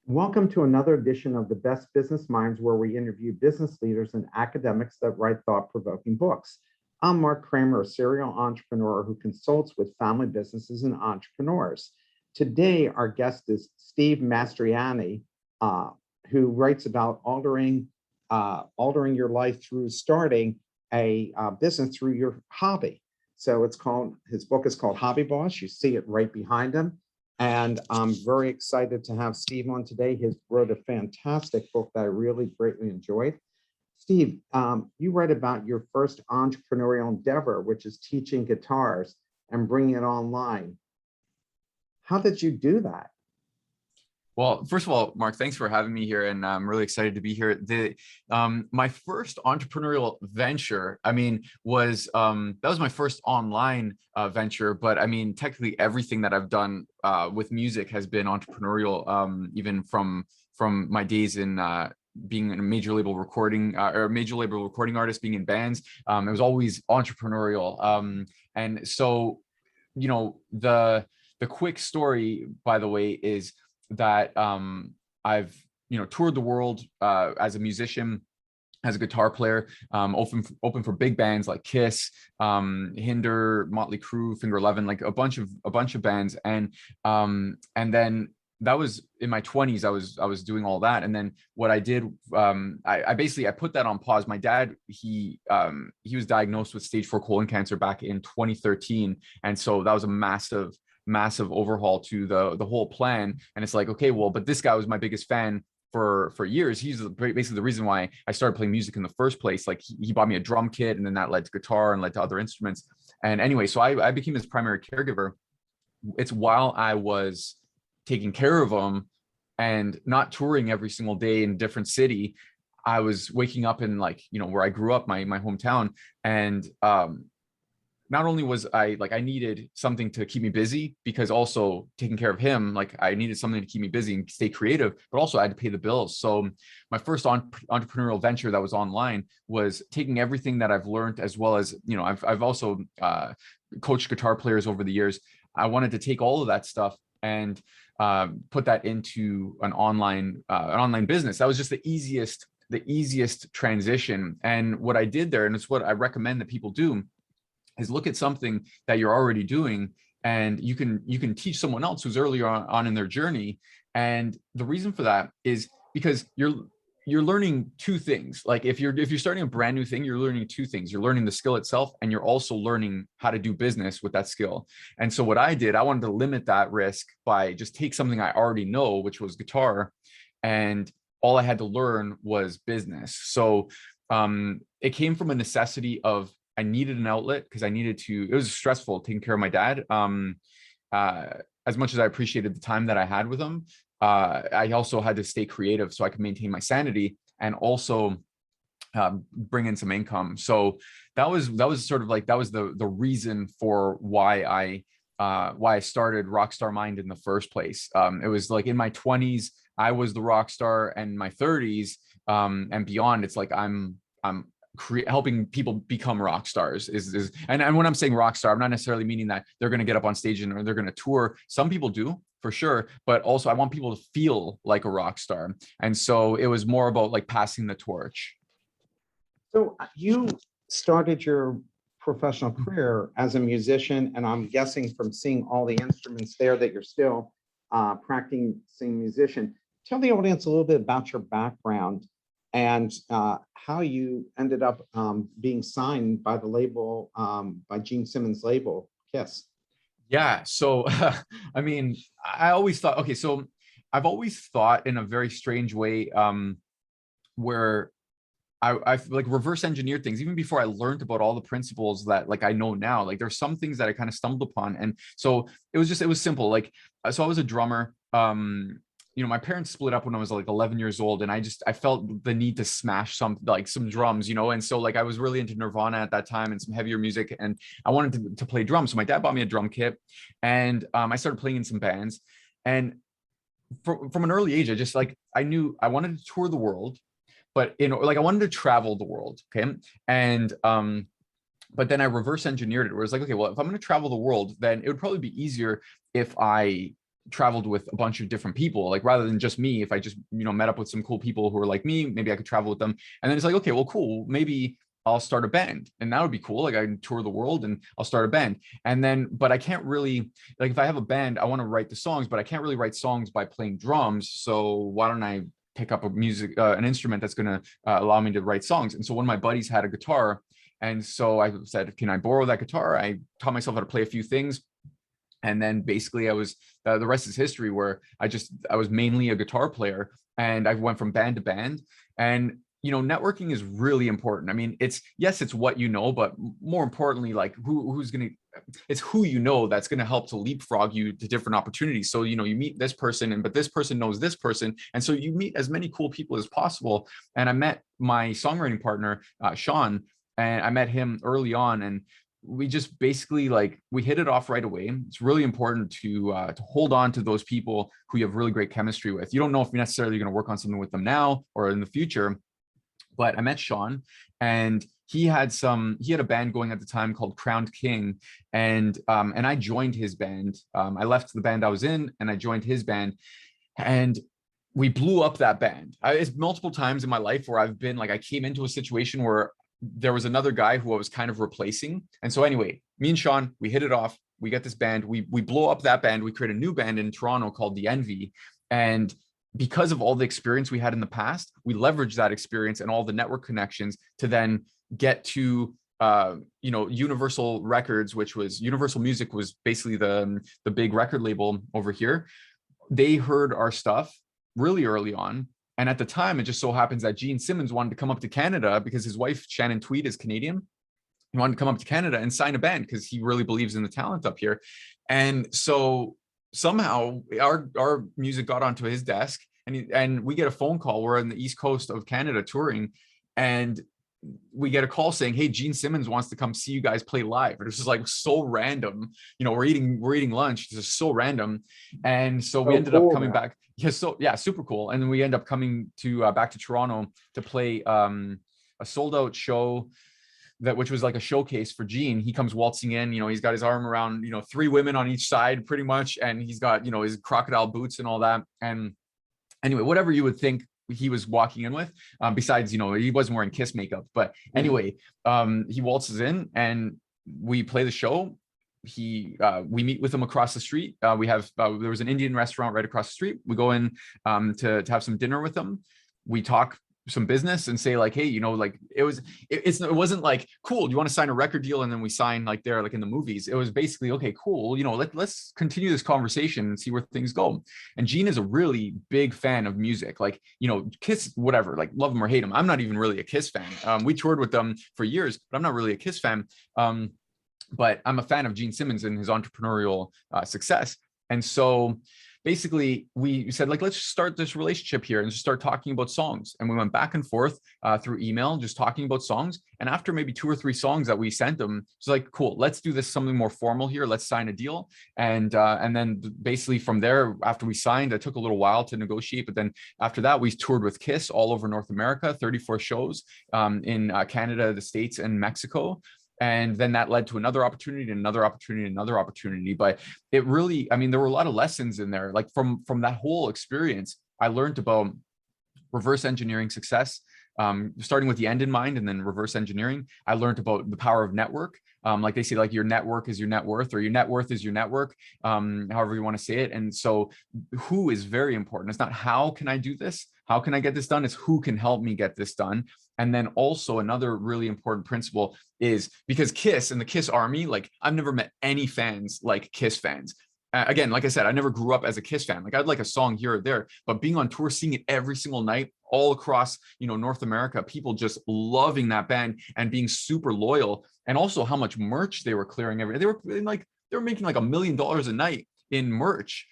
Welcome to another edition of the Best Business Minds, where we interview business leaders and academics that write thought-provoking books. I'm Marc Kramer, a serial entrepreneur who consults with family businesses and entrepreneurs. Today, our guest is Steve Mastroianni, who writes about altering your life through starting a business through your hobby. So his book is called Hobby Boss. You see it right behind him. And I'm very excited to have Steve on today. He wrote a fantastic book that I really greatly enjoyed. Steve, you write about your first entrepreneurial endeavor, which is teaching guitars and bringing it online. How did you do that? Well, first of all, Mark, thanks for having me here, and I'm really excited to be here. My first entrepreneurial venture, was that was my first online venture. But I mean, technically, everything that I've done with music has been entrepreneurial, even from my days in being a major label recording artist, being in bands. It was always entrepreneurial, and so the quick story, by the way, is that I've toured the world as a musician, as a guitar player, open for big bands like Kiss, Hinder, Motley Crue, Finger Eleven, like a bunch of bands, and then that was in my 20s. I was doing all that, and then what I did, I put that on pause. My dad, he was diagnosed with stage 4 colon cancer back in 2013, and so that was a massive overhaul to the whole plan. And it's like, okay, well, but this guy was my biggest fan for years. He's basically the reason why I started playing music in the first place. Like he bought me a drum kit, and then that led to guitar and led to other instruments. And anyway, so I became his primary caregiver. It's while I was taking care of him and not touring every single day in a different city, I was waking up in, like, where I grew up, my hometown. And not only was I needed something to keep me busy, because also taking care of him, like I needed something to keep me busy and stay creative, but also I had to pay the bills. So my first entrepreneurial venture that was online was taking everything that I've learned, as well as, I've also coached guitar players over the years. I wanted to take all of that stuff and put that into an online business. That was just the easiest transition. And what I did there, and it's what I recommend that people do, is look at something that you're already doing, and you can teach someone else who's earlier on in their journey. And the reason for that is because you're learning two things. Like if you're starting a brand new thing, you're learning two things. You're learning the skill itself, and you're also learning how to do business with that skill. And so what I did, I wanted to limit that risk by just take something I already know, which was guitar, and all I had to learn was business. So it came from a necessity of, I needed an outlet, because it was stressful taking care of my dad. As much as I appreciated the time that I had with him, I also had to stay creative so I could maintain my sanity and also bring in some income. So that was sort of like, that was the reason for why I started Rockstar Mind in the first place. It was like in my 20s, I was the rock star, and in my 30s and beyond, it's like I'm helping people become rock stars. And when I'm saying rock star, I'm not necessarily meaning that they're going to get up on stage or they're going to tour. Some people do, for sure, but also I want people to feel like a rock star. And so it was more about like passing the torch. So you started your professional career as a musician, and I'm guessing from seeing all the instruments there that you're still practicing musician. Tell the audience a little bit about your background and how you ended up being signed by the label, by Gene Simmons' label, Kiss. Yeah. So, I always thought, okay, so I've always thought in a very strange way, where I've like reverse engineered things even before I learned about all the principles that like I know now. Like there's some things that I kind of stumbled upon. And so it was simple. Like, so I was a drummer. My parents split up when I was like 11 years old, and I felt the need to smash some drums, and so like I was really into Nirvana at that time and some heavier music, and I wanted to play drums. So my dad bought me a drum kit, and I started playing in some bands. And from an early age, I knew I wanted to tour the world, but I wanted to travel the world. Okay. And but then I reverse engineered it, where it's like, okay, well, if I'm going to travel the world, then it would probably be easier if I traveled with a bunch of different people, like rather than just me. If I just, met up with some cool people who are like me, maybe I could travel with them. And then it's like, okay, well, cool, maybe I'll start a band, and that would be cool. Like I can tour the world and I'll start a band. And then, but I can't really, like, if I have a band, I want to write the songs, but I can't really write songs by playing drums. So why don't I pick up an instrument that's going to allow me to write songs? And so one of my buddies had a guitar. And so I said, can I borrow that guitar? I taught myself how to play a few things. And then basically I was, the rest is history, where I was mainly a guitar player, and I went from band to band. And networking is really important. I mean, it's what but more importantly, like it's who that's going to help to leapfrog you to different opportunities. So, you meet this person, but this person knows this person. And so you meet as many cool people as possible. And I met my songwriting partner, Sean, and I met him early on, and we just basically we hit it off right away. It's really important to hold on to those people who you have really great chemistry with. You don't know if you're necessarily going to work on something with them now or in the future. But I met Sean, and he had a band going at the time called Crowned King. And I joined his band. I left the band I was in and I joined his band, and we blew up that band. It's multiple times in my life where I've been I came into a situation where there was another guy who I was kind of replacing. And so anyway, me and Sean, we hit it off. We get this band, we blow up that band. We create a new band in Toronto called The Envy. And because of all the experience we had in the past, we leveraged that experience and all the network connections to then get to Universal Records, which was Universal Music, was basically the big record label over here. They heard our stuff really early on. And at the time, it just so happens that Gene Simmons wanted to come up to Canada because his wife, Shannon Tweed, is Canadian. He wanted to come up to Canada and sign a band because he really believes in the talent up here. And so somehow our music got onto his desk, and we get a phone call. We're on the East Coast of Canada touring, and we get a call saying, hey, Gene Simmons wants to come see you guys play live. And it was just so random. We're eating lunch. It's just so random. And so we ended up coming back. Yeah, super cool. And then we end up coming to back to Toronto to play a sold out show which was like a showcase for Gene. He comes waltzing in, he's got his arm around, 3 women on each side pretty much. And he's got, his crocodile boots and all that. And anyway, whatever you would think he was walking in with, besides, he wasn't wearing Kiss makeup. But anyway, he waltzes in and we play the show. We meet with him across the street. There was an Indian restaurant right across the street. We go in to have some dinner with him. We talk some business and say hey, it wasn't cool, do you want to sign a record deal? And then we sign there in the movies. It was basically, okay, cool, let's continue this conversation and see where things go. And Gene is a really big fan of music, Kiss, whatever, love him or hate him. I'm not even really a Kiss fan. We toured with them for years, but I'm not really a Kiss fan. But I'm a fan of Gene Simmons and his entrepreneurial success. And so basically we said, let's start this relationship here and just start talking about songs. And we went back and forth through email, just talking about songs. And after maybe 2 or 3 songs that we sent them, it's cool, let's do this something more formal here. Let's sign a deal. And then basically from there, after we signed, it took a little while to negotiate. But then after that, we toured with Kiss all over North America, 34 shows in Canada, the States, and Mexico. And then that led to another opportunity, another opportunity, another opportunity. But it really, there were a lot of lessons in there. From that whole experience, I learned about reverse engineering success, starting with the end in mind and then reverse engineering. I learned about the power of network. They say, your network is your net worth, or your net worth is your network, however you want to say it. And so who is very important. It's not how can I do this? How can I get this done? It's who can help me get this done. And then also another really important principle is, because Kiss and the Kiss Army, I've never met any fans like Kiss fans. Again, like I said, I never grew up as a Kiss fan. I'd like a song here or there, but being on tour, seeing it every single night, all across, North America, people just loving that band and being super loyal, and also how much merch they were clearing every. They were making $1 million a night in merch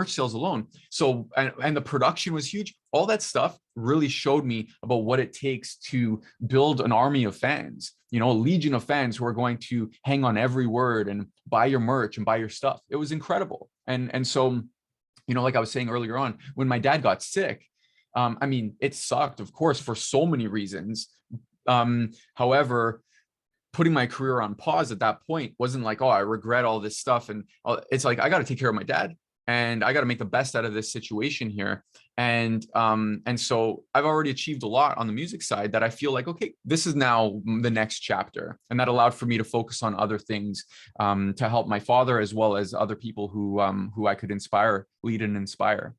sales alone. So, and the production was huge. All that stuff really showed me about what it takes to build an army of fans, a legion of fans who are going to hang on every word and buy your merch and buy your stuff. It was incredible. And so, like I was saying earlier on, when my dad got sick, it sucked, of course, for so many reasons. However, putting my career on pause at that point wasn't oh, I regret all this stuff. And it's I got to take care of my dad. and I got to make the best out of this situation here. And so I've already achieved a lot on the music side that I feel like, okay, this is now the next chapter. And that allowed for me to focus on other things, to help my father as well as other people who I could inspire, lead and inspire.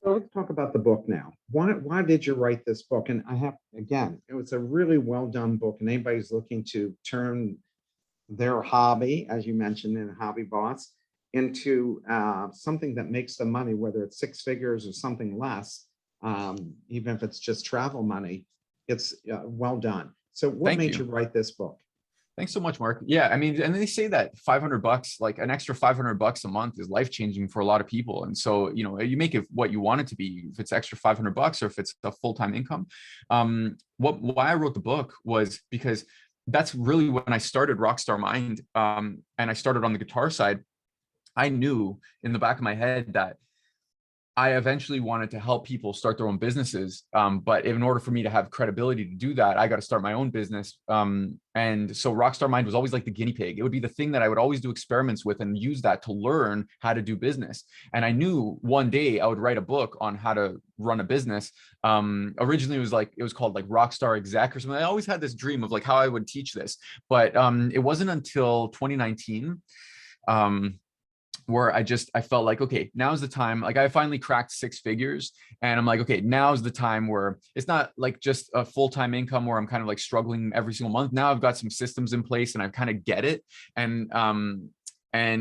So let's talk about the book now. Why did you write this book? And I have, again, it was a really well done book. And anybody who's looking to turn their hobby, as you mentioned in Hobby Boss, into something that makes them money, whether it's six figures or something less, even if it's just travel money, it's well done. So what Thank made you. you write this book? Thanks so much, Mark. Yeah, I mean, and they say that $500, like an extra $500 a month, is life changing for a lot of people. And so, you know, you make it what you want it to be, if it's extra $500 or if it's a full time income. Why I wrote the book was because that's really when I started Rockstar Mind, and I started on the guitar side. I knew in the back of my head that I eventually wanted to help people start their own businesses. But in order for me to have credibility to do that, I got to start my own business. And so Rockstar Mind was always like the guinea pig. It would be the thing that I would always do experiments with and use that to learn how to do business. And I knew one day I would write a book on how to run a business. Originally it was called like Rockstar Exec or something. I always had this dream of like how I would teach this, but it wasn't until 2019. Where I felt like, okay, now's the time. Like I finally cracked six figures and I'm like, okay, now's the time where it's not like just a full-time income where I'm kind of like struggling every single month. Now I've got some systems in place and I kind of get it. And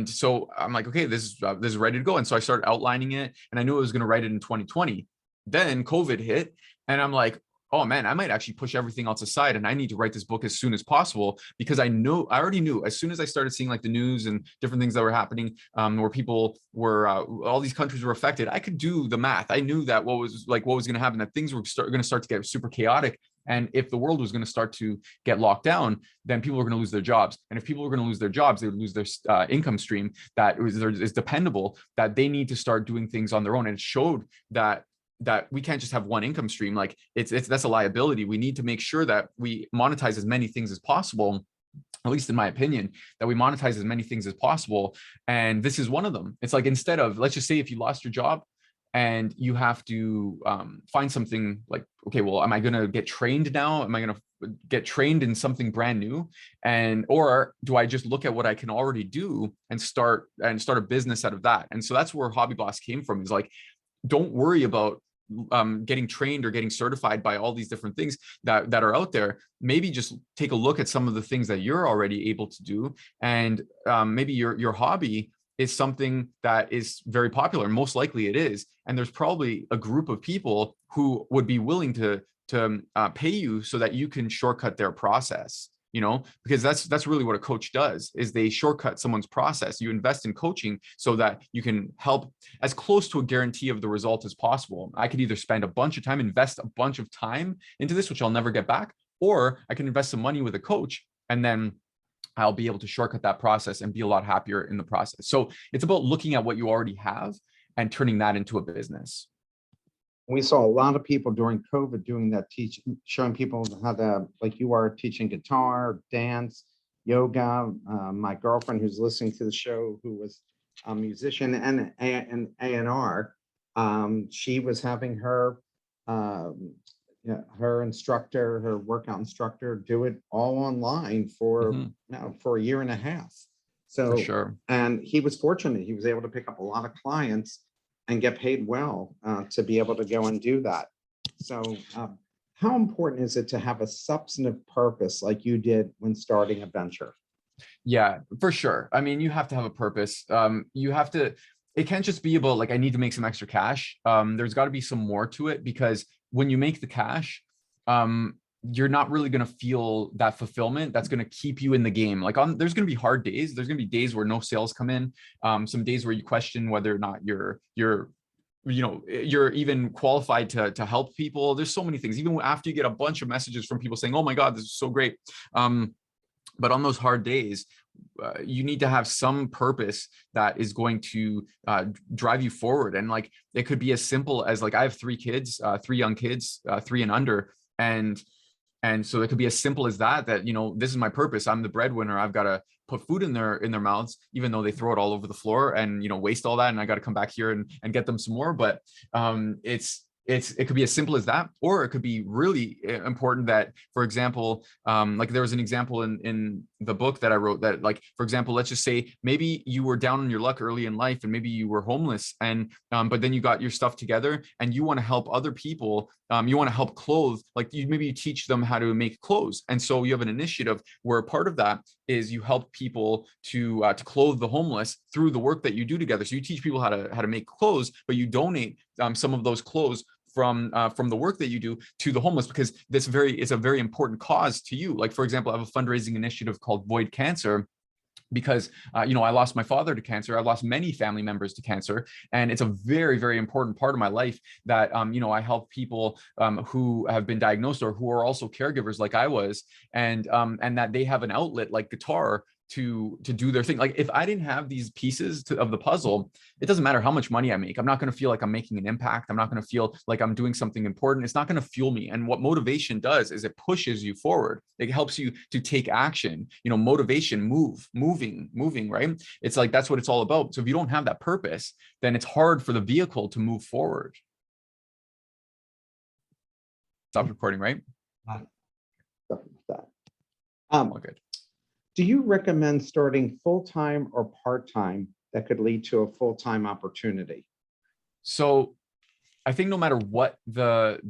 so I'm like, okay, this is ready to go. And so I started outlining it and I knew I was going to write it in 2020. Then COVID hit and I'm like, oh man, I might actually push everything else aside and I need to write this book as soon as possible, because I already knew as soon as I started seeing like the news and different things that were happening, where people were, all these countries were affected. I could do the math. I knew that what was going to happen, that things were going to start to get super chaotic. And if the world was going to start to get locked down, then people were going to lose their jobs. And if people were going to lose their jobs, they would lose their income stream that is dependable, that they need to start doing things on their own. And it showed that we can't just have one income stream. Like that's a liability. We need to make sure that we monetize as many things as possible, at least in my opinion, that we monetize as many things as possible. And this is one of them. It's like, instead of, let's just say if you lost your job and you have to find something like, okay, well, am I going to get trained now? Am I going to get trained in something brand new? Or do I just look at what I can already do and start a business out of that? And so that's where Hobby Boss came from, is like, don't worry about getting trained or getting certified by all these different things that are out there. Maybe just take a look at some of the things that you're already able to do. And maybe your hobby is something that is very popular. Most likely it is. And there's probably a group of people who would be willing to pay you so that you can shortcut their process. You know, because that's really what a coach does, is they shortcut someone's process. You invest in coaching so that you can help as close to a guarantee of the result as possible. I could either spend a bunch of time, invest a bunch of time into this, which I'll never get back, or I can invest some money with a coach and then I'll be able to shortcut that process and be a lot happier in the process. So it's about looking at what you already have and turning that into a business. We saw a lot of people during COVID doing that, showing people how to, like you are, teaching guitar, dance, yoga. My girlfriend who's listening to the show, who was a musician and an A&R, she was having her her instructor, her workout instructor, do it all online for for a year and a half. So, for sure. And he was fortunate; he was able to pick up a lot of clients and get paid well to be able to go and do that. So how important is it to have a substantive purpose like you did when starting a venture? Yeah, for sure. I mean, you have to have a purpose. You have to, it can't just be about like, I need to make some extra cash. There's got to be some more to it, because when you make the cash, you're not really going to feel that fulfillment that's going to keep you in the game. Like there's going to be hard days. There's going to be days where no sales come in. Some days where you question whether or not you're even qualified to help people. There's so many things, even after you get a bunch of messages from people saying, oh my God, this is so great. But on those hard days, you need to have some purpose that is going to drive you forward. And like, it could be as simple as like, I have three kids, three young kids, 3 and under. And And so it could be as simple as that, this is my purpose. I'm the breadwinner. I've got to put food in their mouths, even though they throw it all over the floor and, waste all that. And I got to come back here and get them some more. But it could be as simple as that, or it could be really important that, for example, like there was an example in the book that I wrote that, like, for example, let's just say maybe you were down on your luck early in life and maybe you were homeless, and but then you got your stuff together and you want to help other people. You want to help clothe, like maybe you teach them how to make clothes. And so you have an initiative where part of that is you help people to clothe the homeless through the work that you do together. So you teach people how to make clothes, but you donate some of those clothes from the work that you do to the homeless, because it's a very important cause to you. Like, for example, I have a fundraising initiative called Void Cancer, because I lost my father to cancer. I've lost many family members to cancer, and it's a very, very important part of my life that I help people who have been diagnosed or who are also caregivers like I was, and that they have an outlet like guitar to do their thing. Like, if I didn't have these pieces of the puzzle, it doesn't matter how much money I make. I'm not going to feel like I'm making an impact. I'm not going to feel like I'm doing something important. It's not going to fuel me. And what motivation does is it pushes you forward. It helps you to take action. Motivation, moving, right? It's like, that's what it's all about. So if you don't have that purpose, then it's hard for the vehicle to move forward. Stop recording, right? Good. Do you recommend starting full-time or part-time that could lead to a full-time opportunity? So I think no matter what the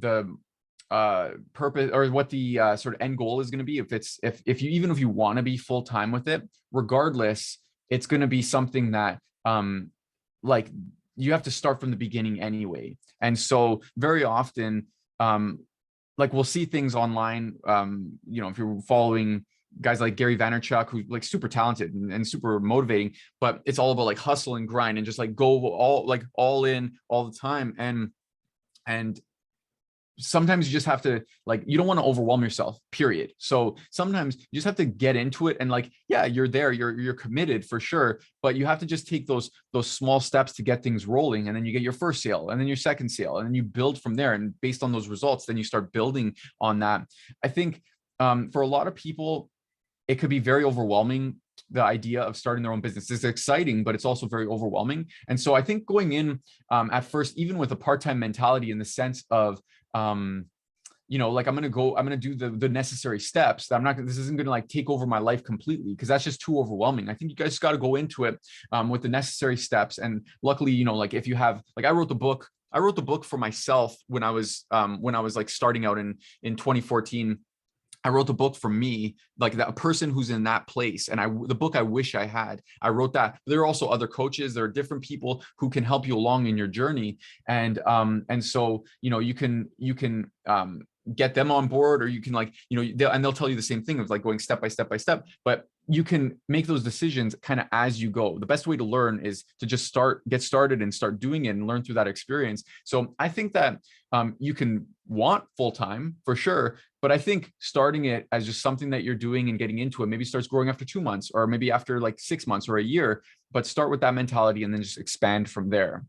purpose or what the sort of end goal is going to be, if you want to be full-time with it, regardless, it's going to be something that like you have to start from the beginning anyway. And so very often, like, we'll see things online, if you're following guys like Gary Vaynerchuk, who's like super talented and super motivating, but it's all about like hustle and grind and just like go all in all the time. And sometimes you just have to, like, you don't want to overwhelm yourself, period. So sometimes you just have to get into it, and like, yeah, you're there, you're committed for sure, but you have to just take those small steps to get things rolling. And then you get your first sale, and then your second sale, and then you build from there. And based on those results, then you start building on that. I think for a lot of people, it could be very overwhelming. The idea of starting their own business is exciting, but it's also very overwhelming. And so I think going in at first, even with a part-time mentality, in the sense of, like, I'm going to do the necessary steps. This isn't going to like take over my life completely, because that's just too overwhelming. I think you guys got to go into it with the necessary steps. And luckily, like, if you have, like, I wrote the book for myself when I was like starting out in 2014. I wrote the book for me, like that person who's in that place. And the book I wish I had, I wrote that. But there are also other coaches. There are different people who can help you along in your journey. And so, you can get them on board, or you can, like, they'll tell you the same thing of like going step by step by step, but you can make those decisions kind of as you go. The best way to learn is to just get started and start doing it and learn through that experience. So I think that you can want full-time for sure, but I think starting it as just something that you're doing and getting into it, maybe starts growing after 2 months, or maybe after like 6 months or a year, but start with that mentality and then just expand from there.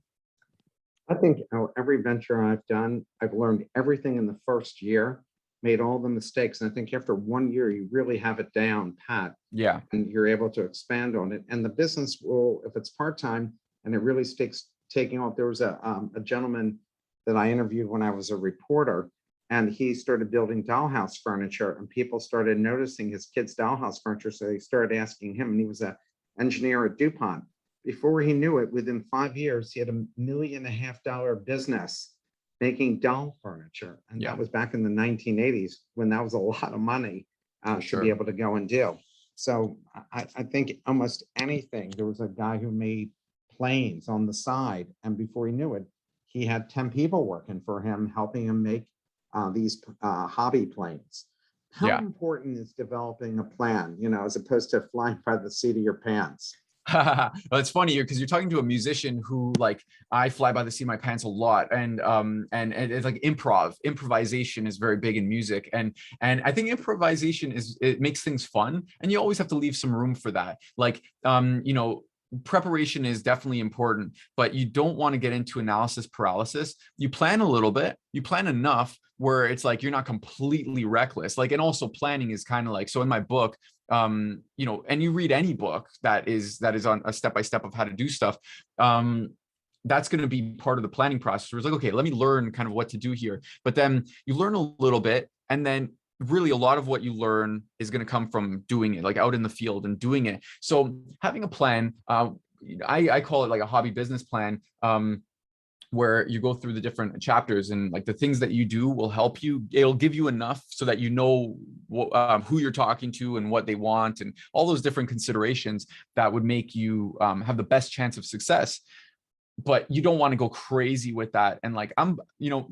I think every venture I've done, I've learned everything in the first year, made all the mistakes. And I think after 1 year, you really have it down pat. Yeah. And you're able to expand on it. And the business will, if it's part-time and it really sticks taking off. There was a gentleman that I interviewed when I was a reporter, and he started building dollhouse furniture, and people started noticing his kids' dollhouse furniture. So they started asking him, and he was an engineer at DuPont. Before he knew it, within 5 years, he had $1.5 million business making doll furniture. And that was back in the 1980s, when that was a lot of money to be able to go and do. So I think almost anything. There was a guy who made planes on the side, and before he knew it, he had 10 people working for him, helping him make these hobby planes. How important is developing a plan, as opposed to flying by the seat of your pants? Well, it's funny because you're talking to a musician who, like, I fly by the seat of my pants a lot, and it's like improvisation is very big in music, and I think improvisation it makes things fun, and you always have to leave some room for that. Like, preparation is definitely important, but you don't want to get into analysis paralysis. You plan a little bit, you plan enough where it's like you're not completely reckless. Like, and also planning is kind of like, so in my book, you know, and you read any book that is on a step-by-step of how to do stuff, that's going to be part of the planning process. Where it's like, okay, let me learn kind of what to do here. But then you learn a little bit, and then really a lot of what you learn is going to come from doing it, like out in the field and doing it. So having a plan, I call it like a hobby business plan, where you go through the different chapters, and like the things that you do will help you. It'll give you enough so that you know who you're talking to and what they want, and all those different considerations that would make you have the best chance of success. But you don't want to go crazy with that. And like, I'm, you know,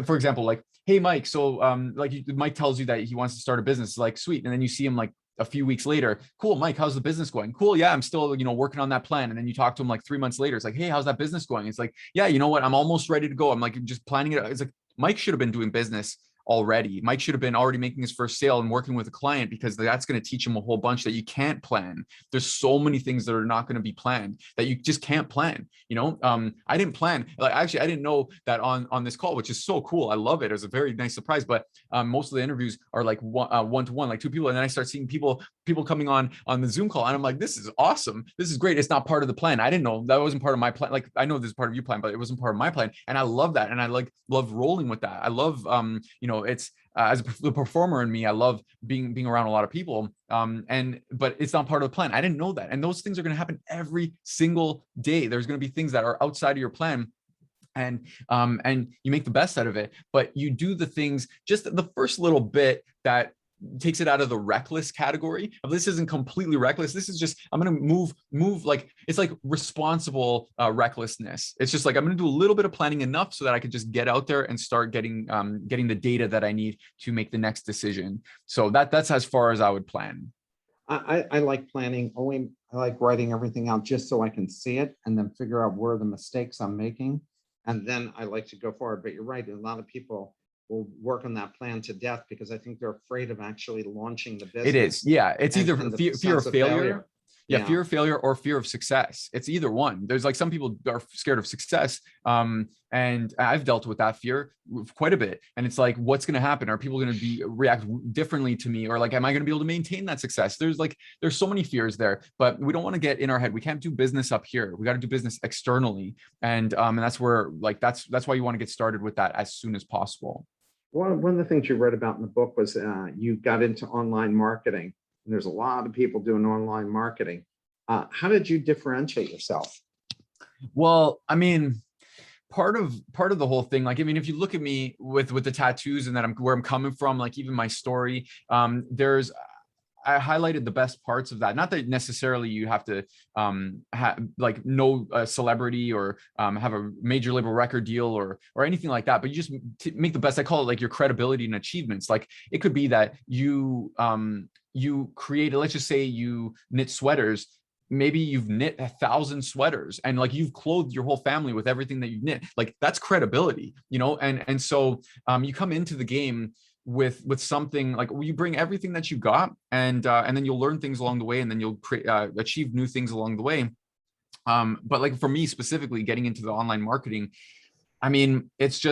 for example, like, hey, Mike, so like Mike tells you that he wants to start a business, like, sweet. And then you see him like a few weeks later, cool, Mike, how's the business going? Cool, yeah, I'm still, you know, working on that plan. And then you talk to him like 3 months later, it's like, hey, how's that business going? It's like, yeah, you know what, I'm almost ready to go. I'm like just planning it. It's like, Mike should have been doing business already. Mike should have been already making his first sale and working with a client, because that's going to teach him a whole bunch that you can't plan. There's so many things that are not going to be planned that you just can't plan. You know, I didn't plan. Like, actually, I didn't know that on this call, which is so cool. I love it. It was a very nice surprise. But most of the interviews are like one to one, like two people, and then I start seeing people coming on the Zoom call, and I'm like, this is awesome. This is great. It's not part of the plan. I didn't know that wasn't part of my plan. Like, I know this is part of your plan, but it wasn't part of my plan, and I love that, and I love rolling with that. I love you know, it's as the performer in me, I love being around a lot of people. But it's not part of the plan. I didn't know that. And those things are going to happen every single day. There's going to be things that are outside of your plan. And you make the best out of it, but you do the things, just the first little bit that takes it out of the reckless category of, this isn't completely reckless. This is just, I'm going to move like, it's like responsible recklessness. It's just like, I'm going to do a little bit of planning enough so that I could just get out there and start getting the data that I need to make the next decision. So that's as far as I would plan. I like planning. Only I like writing everything out just so I can see it and then figure out where the mistakes I'm making. And then I like to go forward. But you're right. A lot of people will work on that plan to death because I think they're afraid of actually launching the business. It is. Yeah. It's either fear of failure. Yeah, fear of failure or fear of success. It's either one. There's like, some people are scared of success. And I've dealt with that fear quite a bit. And it's like, what's going to happen? Are people going to react differently to me? Or like, am I going to be able to maintain that success? There's so many fears there, but we don't want to get in our head. We can't do business up here. We got to do business externally. And that's where, like, that's why you want to get started with that as soon as possible. One of the things you read about in the book was you got into online marketing. And there's a lot of people doing online marketing. How did you differentiate yourself? Well, I mean, part of the whole thing, like, I mean, if you look at me with the tattoos and that where I'm coming from, like even my story, I highlighted the best parts of that. Not that necessarily you have to know a celebrity or have a major label record deal or anything like that, but you just make the best. I call it like your credibility and achievements. Like, it could be that you created, let's just say you knit sweaters. Maybe you've knit 1,000 sweaters and like you've clothed your whole family with everything that you've knit. Like, that's credibility, you know? And so you come into the game with something like, you bring everything that you got, and then you'll learn things along the way, and then you'll achieve new things along the way. But like for me specifically, getting into the online marketing, I mean, it's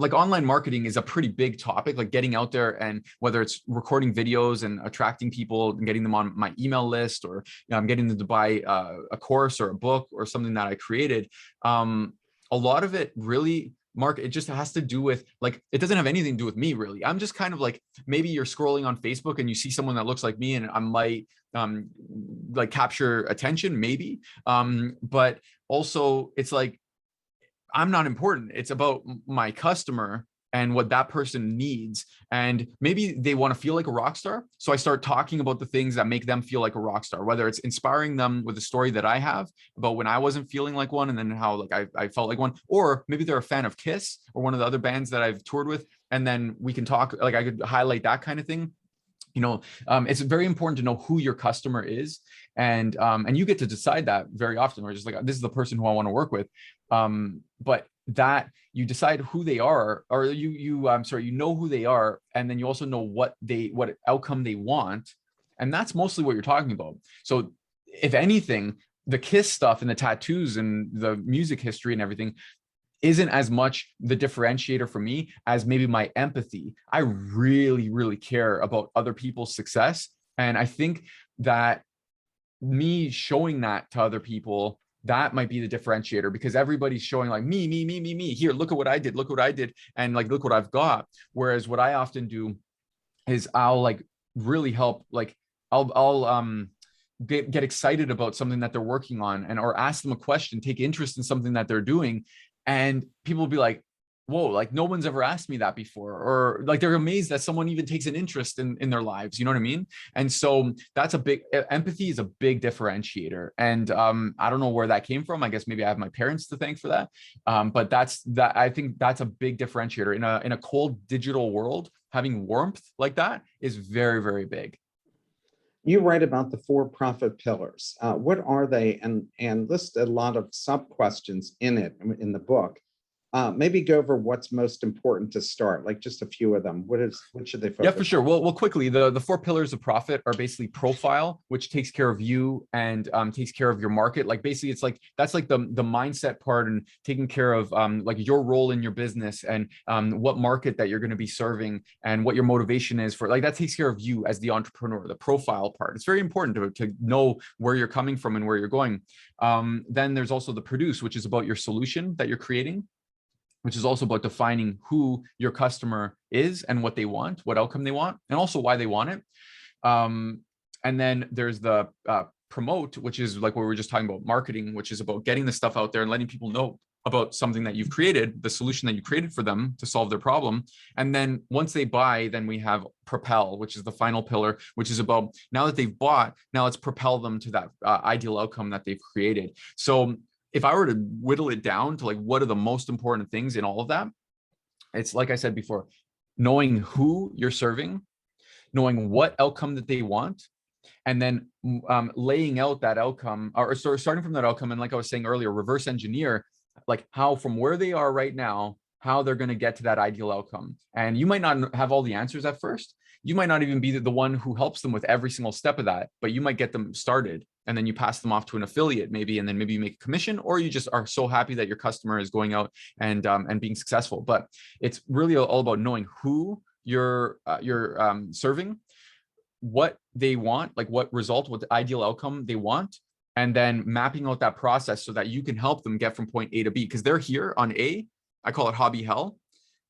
like, online marketing is a pretty big topic, like getting out there, and whether it's recording videos and attracting people and getting them on my email list, or I'm getting them to buy a course or a book or something that I created. A lot of it really, Mark, it just has to do with, like, it doesn't have anything to do with me, really. I'm just kind of like, maybe you're scrolling on Facebook and you see someone that looks like me, and I might like capture attention, maybe. But also it's like, I'm not important. It's about my customer and what that person needs. And maybe they want to feel like a rock star. So I start talking about the things that make them feel like a rock star, whether it's inspiring them with a story that I have about when I wasn't feeling like one, and then how like I felt like one, or maybe they're a fan of Kiss or one of the other bands that I've toured with. And then we can talk, like I could highlight that kind of thing. You know, it's very important to know who your customer is, and you get to decide that very often. We're just like, this is the person who I want to work with. But that you decide who they are, or you know who they are, and then you also know what outcome they want, and that's mostly what you're talking about. So if anything, the Kiss stuff and the tattoos and the music history and everything, isn't as much the differentiator for me as maybe my empathy. I really, really care about other people's success. And I think that me showing that to other people, that might be the differentiator, because everybody's showing like me. Here, look at what I did. Look what I did. And like, look what I've got. Whereas what I often do is I'll like really help, like I'll get excited about something that they're working on, and or ask them a question, take interest in something that they're doing. And people will be like, whoa, like no one's ever asked me that before, or like they're amazed that someone even takes an interest in their lives. You know what I mean? And so that's a big, empathy is a big differentiator. And I don't know where that came from. I guess maybe I have my parents to thank for that. But I think that's a big differentiator in a cold digital world. Having warmth like that is very, very big. You write about the four profit pillars. What are they? And list a lot of sub questions in it in the book. Maybe go over what's most important to start, like just a few of them. What should they focus Yeah, for sure. on? Well, quickly, the four pillars of profit are basically profile, which takes care of you and takes care of your market. Like basically, it's like that's like the mindset part, and taking care of like your role in your business, and what market that you're going to be serving, and what your motivation is for. Like that takes care of you as the entrepreneur. The profile part. It's very important to know where you're coming from and where you're going. Then there's also the produce, which is about your solution that you're creating, which is also about defining who your customer is and what they want, what outcome they want, and also why they want it. And then there's the promote, which is like what we were just talking about, marketing, which is about getting the stuff out there and letting people know about something that you've created, the solution that you created for them to solve their problem. And then once they buy, then we have propel, which is the final pillar, which is about now that they've bought, now let's propel them to that ideal outcome that they've created. So if I were to whittle it down to like what are the most important things in all of that, it's like I said before, knowing who you're serving, knowing what outcome that they want, and then laying out that outcome, or starting from that outcome. And like I was saying earlier, reverse engineer, like how from where they are right now, how they're going to get to that ideal outcome. And you might not have all the answers at first. You might not even be the one who helps them with every single step of that, but you might get them started, and then you pass them off to an affiliate maybe, and then maybe you make a commission, or you just are so happy that your customer is going out and being successful. But it's really all about knowing who you're serving, what they want, like what result, what the ideal outcome they want, and then mapping out that process so that you can help them get from point A to B, because they're here on A. I call it hobby hell.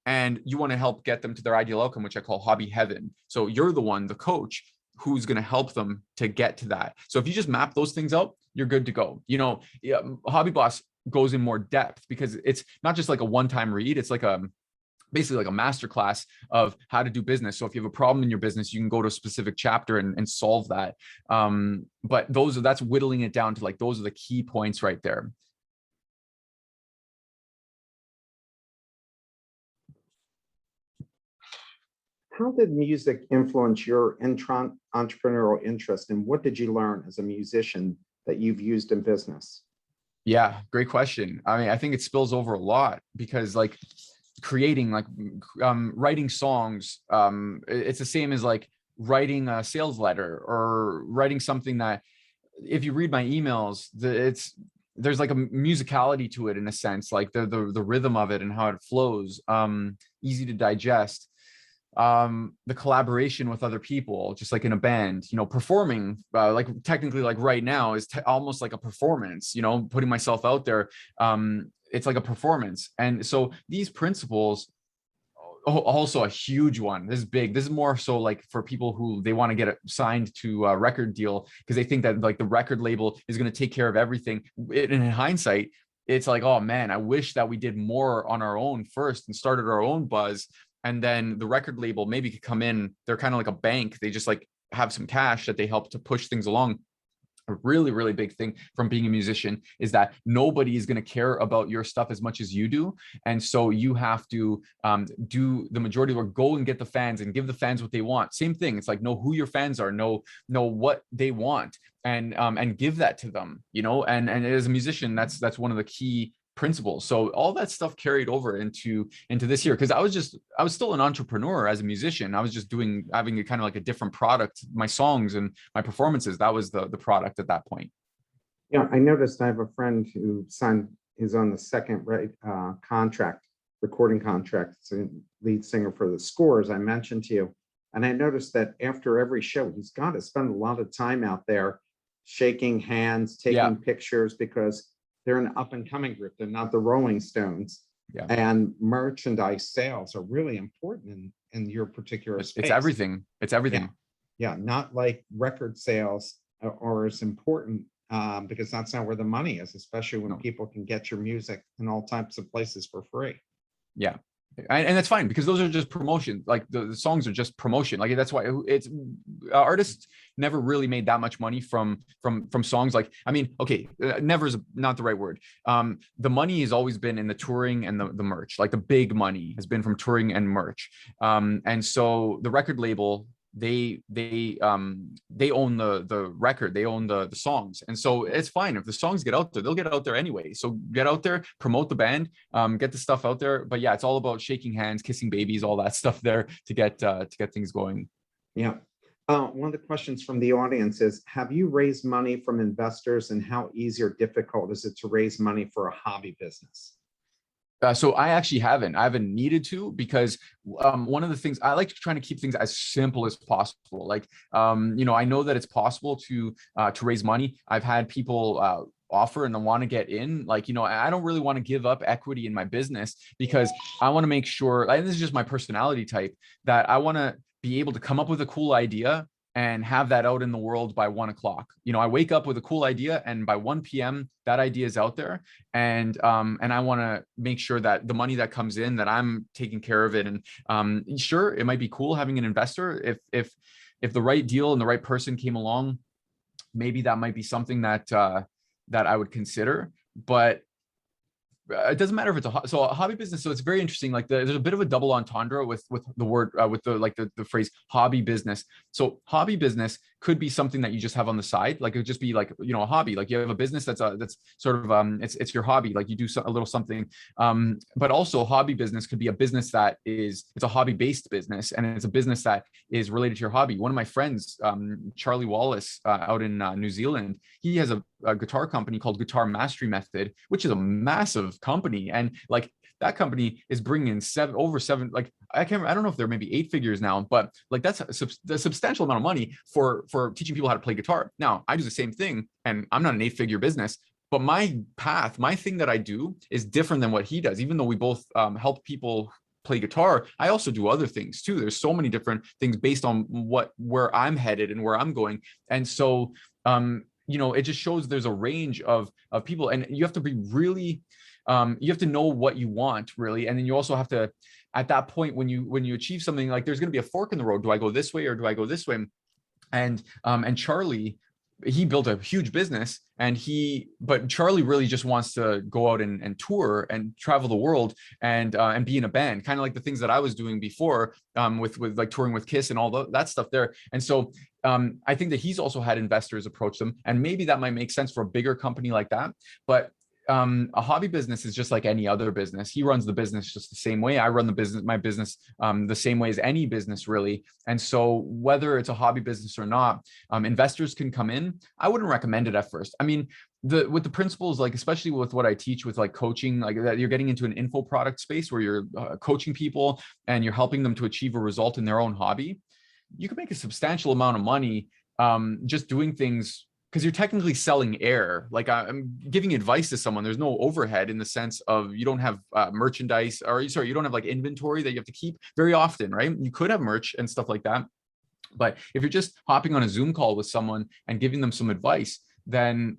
And you want to help get them to their ideal outcome, which I call hobby heaven. So you're the one, the coach, who's going to help them to get to that. So if you just map those things out, you're good to go. You know, yeah, Hobby Boss goes in more depth because it's not just like a one-time read. It's like basically like a masterclass of how to do business. So if you have a problem in your business, you can go to a specific chapter and solve that. But that's whittling it down to like, those are the key points right there. How did music influence your entrepreneurial interest, and what did you learn as a musician that you've used in business? Yeah, great question. I mean, I think it spills over a lot, because like creating, like writing songs, it's the same as like writing a sales letter, or writing something that, if you read my emails, there's like a musicality to it, in a sense, like the rhythm of it and how it flows, easy to digest. The collaboration with other people, just like in a band, you know, performing, like technically, like right now is almost like a performance, you know, putting myself out there. It's like a performance. And so these principles, also a huge one. This is big. This is more so like for people who they want to get signed to a record deal, because they think that like the record label is going to take care of everything. In hindsight, it's like, oh man, I wish that we did more on our own first and started our own buzz. And then the record label maybe could come in. They're kind of like a bank. They just like have some cash that they help to push things along. A really, really big thing from being a musician is that nobody is going to care about your stuff as much as you do. And so you have to do the majority of work, go and get the fans and give the fans what they want. Same thing. It's like, know who your fans are, know what they want, and give that to them, you know, and as a musician, that's one of the key principles. So all that stuff carried over into this year, because I was still an entrepreneur as a musician. I was just having a kind of like a different product. My songs and my performances, that was the product at that point. Yeah, I noticed I have a friend who signed He's on the second recording contract. He's the lead singer for the Scores I mentioned to you. And I noticed that after every show, he's got to spend a lot of time out there shaking hands, taking pictures, because they're an up and coming group. They're not the Rolling Stones. Yeah. And merchandise sales are really important in your particular space. It's everything. It's everything. Yeah. Not like record sales are as important, because that's not where the money is, especially when people can get your music in all types of places for free. Yeah. And that's fine, because those are just promotion. Like the songs are just promotion. Like that's why it's artists never really made that much money from songs. Like, I mean, okay, never is not the right word. The money has always been in the touring and the merch. Like the big money has been from touring and merch. And so the record label, they own the record, they own the songs, and so it's fine if the songs get out there, they'll get out there anyway. So get out there, promote the band, get the stuff out there. But yeah, it's all about shaking hands, kissing babies, all that stuff there to get things going. Yeah. One of the questions from the audience is, have you raised money from investors, and how easy or difficult is it to raise money for a hobby business? So I actually haven't needed to, because one of the things I like to try to keep things as simple as possible. Like, I know that it's possible to raise money. I've had people offer and want to get in. Like, I don't really want to give up equity in my business, because I want to make sure, and this is just my personality type, that I want to be able to come up with a cool idea and have that out in the world by 1 o'clock. I wake up with a cool idea, and by 1 p.m. that idea is out there. And I want to make sure that the money that comes in, that I'm taking care of it. And sure, it might be cool having an investor. If the right deal and the right person came along, maybe that might be something that I would consider. But it doesn't matter if it's a hobby business. So it's very interesting. Like there's a bit of a double entendre with the word, with the phrase hobby business. So hobby business could be something that you just have on the side. Like it would just be like, a hobby. Like you have a business that's sort of, it's your hobby. Like you do a little something. But also hobby business could be a business it's a hobby based business, and it's a business that is related to your hobby. One of my friends, Charlie Wallace, out in New Zealand, he has a guitar company called Guitar Mastery Method, which is a massive company. And like that company is bringing in over seven, like I don't know if they're maybe 8 figures now, but like that's a substantial amount of money for teaching people how to play guitar. Now I do the same thing, and I'm not an 8-figure business, but my path, my thing that I do is different than what he does. Even though we both help people play guitar, I also do other things too. There's so many different things based on where I'm headed and where I'm going. And so it just shows there's a range of people, and you have to be really, you have to know what you want really. And then you also have to, at that point, when you achieve something, like there's going to be a fork in the road. Do I go this way or do I go this way? And Charlie, he built a huge business, but Charlie really just wants to go out and tour and travel the world and be in a band, kind of like the things that I was doing before, with like touring with Kiss and all that stuff there. And so I think that he's also had investors approach them, and maybe that might make sense for a bigger company like that. But a hobby business is just like any other business. He runs the business just the same way. I run my business the same way as any business really. And so whether it's a hobby business or not, investors can come in. I wouldn't recommend it at first. I mean, with the principles, like especially with what I teach with like coaching, like that you're getting into an info product space where you're coaching people and you're helping them to achieve a result in their own hobby. You can make a substantial amount of money just doing things, because you're technically selling air. Like I'm giving advice to someone. There's no overhead in the sense of you don't have merchandise, or sorry, you don't have like inventory that you have to keep very often, right? You could have merch and stuff like that. But if you're just hopping on a Zoom call with someone and giving them some advice, then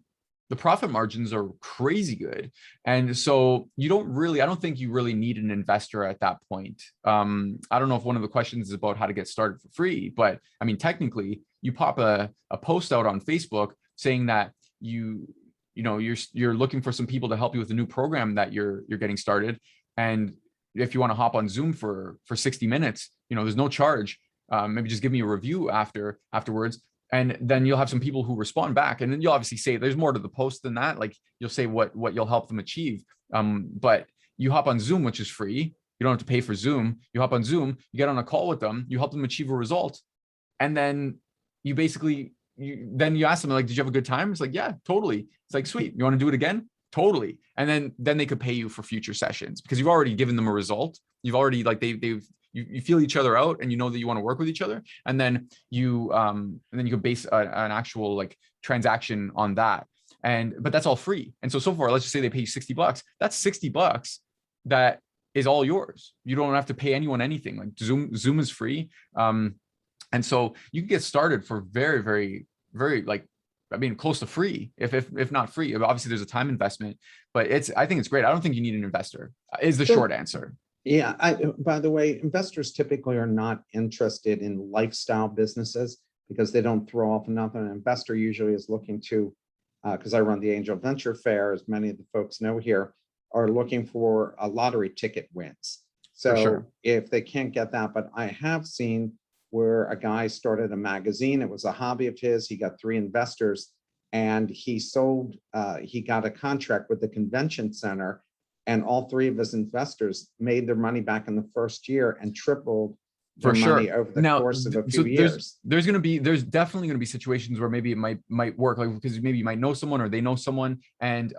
the profit margins are crazy good. And so I don't think you really need an investor at that point. I don't know if one of the questions is about how to get started for free, but I mean, technically you pop a post out on Facebook saying that you're looking for some people to help you with a new program that you're getting started. And if you want to hop on Zoom for 60 minutes, there's no charge. Maybe just give me a review afterwards. And then you'll have some people who respond back. And then you'll obviously say there's more to the post than that. Like you'll say what you'll help them achieve. But you hop on Zoom, which is free. You don't have to pay for Zoom. You hop on Zoom, you get on a call with them, you help them achieve a result. And then you basically, you ask them like, did you have a good time? It's like, yeah, totally. It's like, sweet. You want to do it again? Totally. And then they could pay you for future sessions because you've already given them a result. You've already like you feel each other out and you know that you want to work with each other. And then you could base an actual like transaction on that. But that's all free. And so far, let's just say they pay you $60. That's $60 that is all yours. You don't have to pay anyone anything. Like Zoom is free. And so you can get started for very, very, very like, I mean, close to free, if not free. Obviously, there's a time investment, but I think it's great. I don't think you need an investor. Is the short answer. Yeah. By the way, investors typically are not interested in lifestyle businesses because they don't throw off enough. An investor usually is looking to, because I run the Angel Venture Fair, as many of the folks know here, are looking for a lottery ticket wins. So sure. If they can't get that, but I have seen where a guy started a magazine. It was a hobby of his. He got 3 investors and he got a contract with the convention center, and all 3 of his investors made their money back in the first year and tripled their money over the course of a few years. There's definitely going to be situations where maybe it might work, like because maybe you might know someone or they know someone. And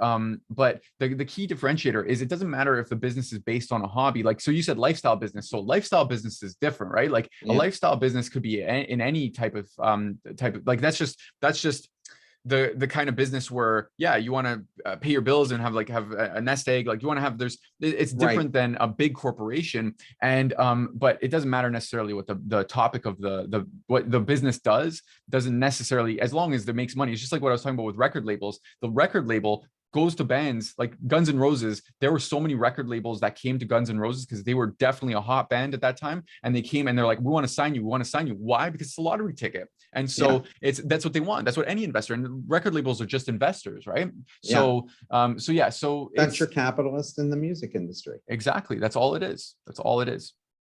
but the key differentiator is it doesn't matter if the business is based on a hobby. Like, so you said lifestyle business. So lifestyle business is different, right? Like a lifestyle business could be in any type of like that's just the kind of business where you want to pay your bills and have a nest egg. Like you want to have, it's different than a big corporation. And but it doesn't matter necessarily what the topic of what the business doesn't necessarily, as long as it makes money. It's just like what I was talking about with record labels. The record label goes to bands like Guns N' Roses. There were so many record labels that came to Guns N' Roses because they were definitely a hot band at that time. And they came and they're like, we want to sign you. We want to sign you. Why? Because it's a lottery ticket. And so that's what they want. That's what any investor, and record labels are just investors, right? So venture capitalists in the music industry. Exactly. That's all it is.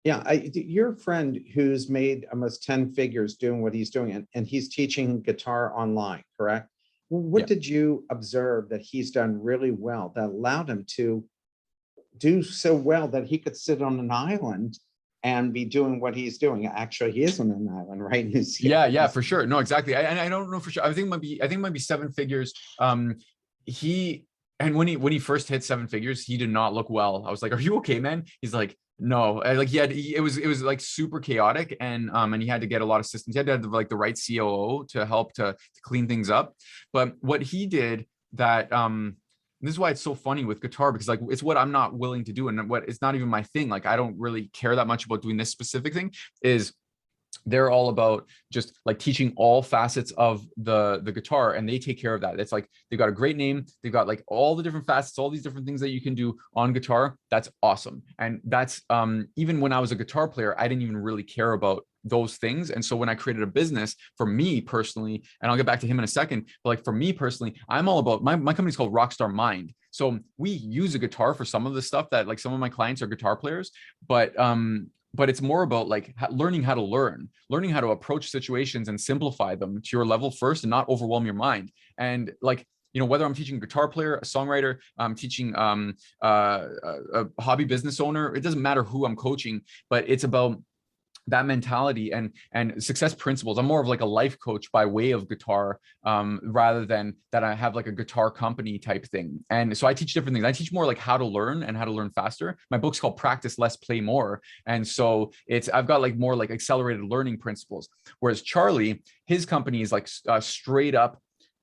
Yeah. Your friend who's made almost 10 figures doing what he's doing, and he's teaching guitar online, correct? What did you observe that he's done really well that allowed him to do so well that he could sit on an island and be doing what he's doing? Actually, he is on an island, right? Yeah, for sure. No, exactly. I don't know for sure. I think it might be 7 figures. And when he first hit 7 figures, he did not look well. I was like, "Are you okay, man?" He's like, "No." It was like super chaotic, and he had to get a lot of systems. He had to have like the right COO to help to clean things up. But what he did that this is why it's so funny with guitar, because like it's what I'm not willing to do, and what it's not even my thing. Like I don't really care that much about doing this specific thing. Is they're all about just like teaching all facets of the guitar, and they take care of that. It's like they've got a great name, they've got like all the different facets, all these different things that you can do on guitar. That's awesome. And that's even when I was a guitar player, I didn't even really care about those things. And so when I created a business, for me personally, and I'll get back to him in a second, but like for me personally, I'm all about my company's called Rockstar Mind. So we use a guitar for some of the stuff that like some of my clients are guitar players, but it's more about like learning how to approach situations and simplify them to your level first and not overwhelm your mind. And like, whether I'm teaching a guitar player, a songwriter, I'm teaching a hobby business owner, it doesn't matter who I'm coaching, but it's about that mentality and success principles. I'm more of like a life coach by way of guitar, rather than that I have like a guitar company type thing. And so I teach different things. I teach more like how to learn and how to learn faster. My book's called Practice Less, Play More. And so I've got like more like accelerated learning principles. Whereas Charlie, his company is like straight up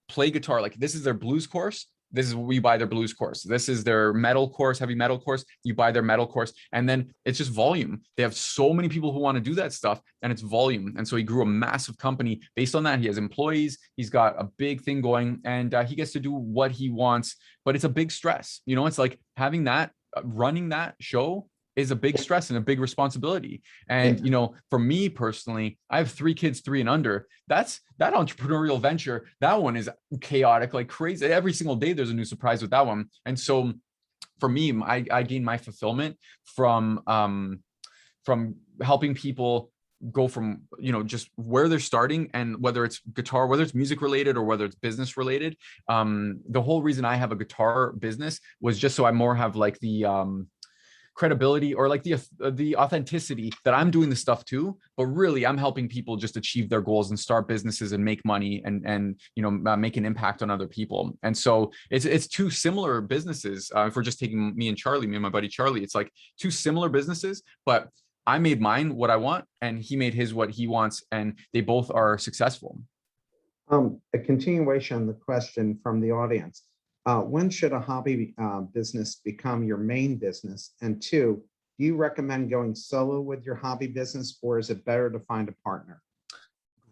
play guitar. Like this is their blues course. This is we buy their blues course. This is their metal course, heavy metal course. You buy their metal course, and then it's just volume. They have so many people who want to do that stuff, and it's volume. And so he grew a massive company based on that. He has employees. He's got a big thing going, and he gets to do what he wants. But it's a big stress. It's like having that running that show is a big stress and a big responsibility. And, for me personally, I have 3 kids, 3 and under. That entrepreneurial venture, that one is chaotic, like crazy. Every single day, there's a new surprise with that one. And so for me, I gain my fulfillment from helping people go from, just where they're starting, and whether it's guitar, whether it's music related or whether it's business related. The whole reason I have a guitar business was just so I more have like the, credibility or like the authenticity that I'm doing the stuff too, but really I'm helping people just achieve their goals and start businesses and make money and make an impact on other people. And so it's two similar businesses. If we're just taking me and my buddy Charlie, it's like two similar businesses, but I made mine what I want and he made his what he wants, and they both are successful. A continuation of the question from the audience. When should a hobby business become your main business? And two, do you recommend going solo with your hobby business, or is it better to find a partner?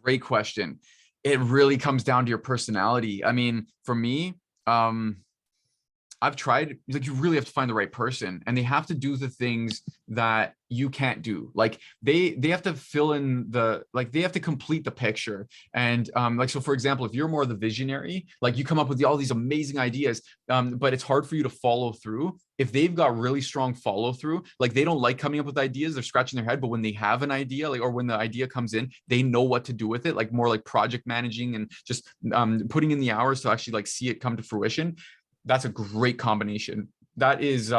Great question. It really comes down to your personality. I mean, for me, I've tried, like, you really have to find the right person, and they have to do the things that you can't do. Like they have to fill in they have to complete the picture. And like, so for example, if you're more the visionary, like you come up with all these amazing ideas, but it's hard for you to follow through. If they've got really strong follow through, like they don't like coming up with ideas, they're scratching their head, but when they have an idea, like, or when the idea comes in, they know what to do with it, like more like project managing and just putting in the hours to actually like see it come to fruition. That's a great combination. That is,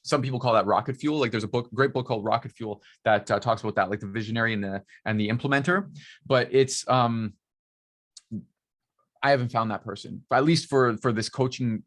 some people call that rocket fuel. Like there's a great book called Rocket Fuel that talks about that, like the visionary and the implementer. But it's, I haven't found that person, at least for this coaching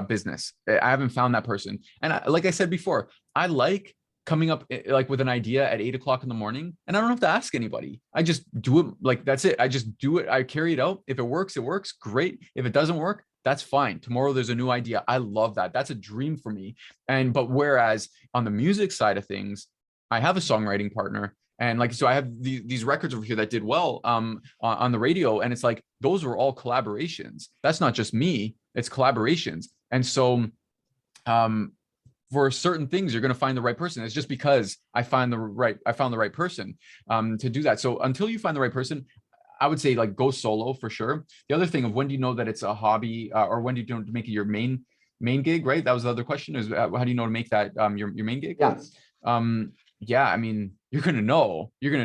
business. I haven't found that person. And like I said before, I like coming up like with an idea at 8 o'clock in the morning, and I don't have to ask anybody. I just do it. Like, that's it. I just do it. I carry it out. If it works, it works. Great. If it doesn't work, that's fine. Tomorrow there's a new idea. I love that. That's a dream for me. But whereas on the music side of things, I have a songwriting partner. And like, so I have these records over here that did well on the radio. And it's like, those were all collaborations. That's not just me, it's collaborations. And so for certain things, you're going to find the right person. It's just because I found the right person to do that. So until you find the right person, I would say like go solo for sure. The other thing of when do you know that it's a hobby or when do you know to make it your main gig, right? That was the other question, is how do you know to make that your main gig? Yes. Yeah, I mean, you're going to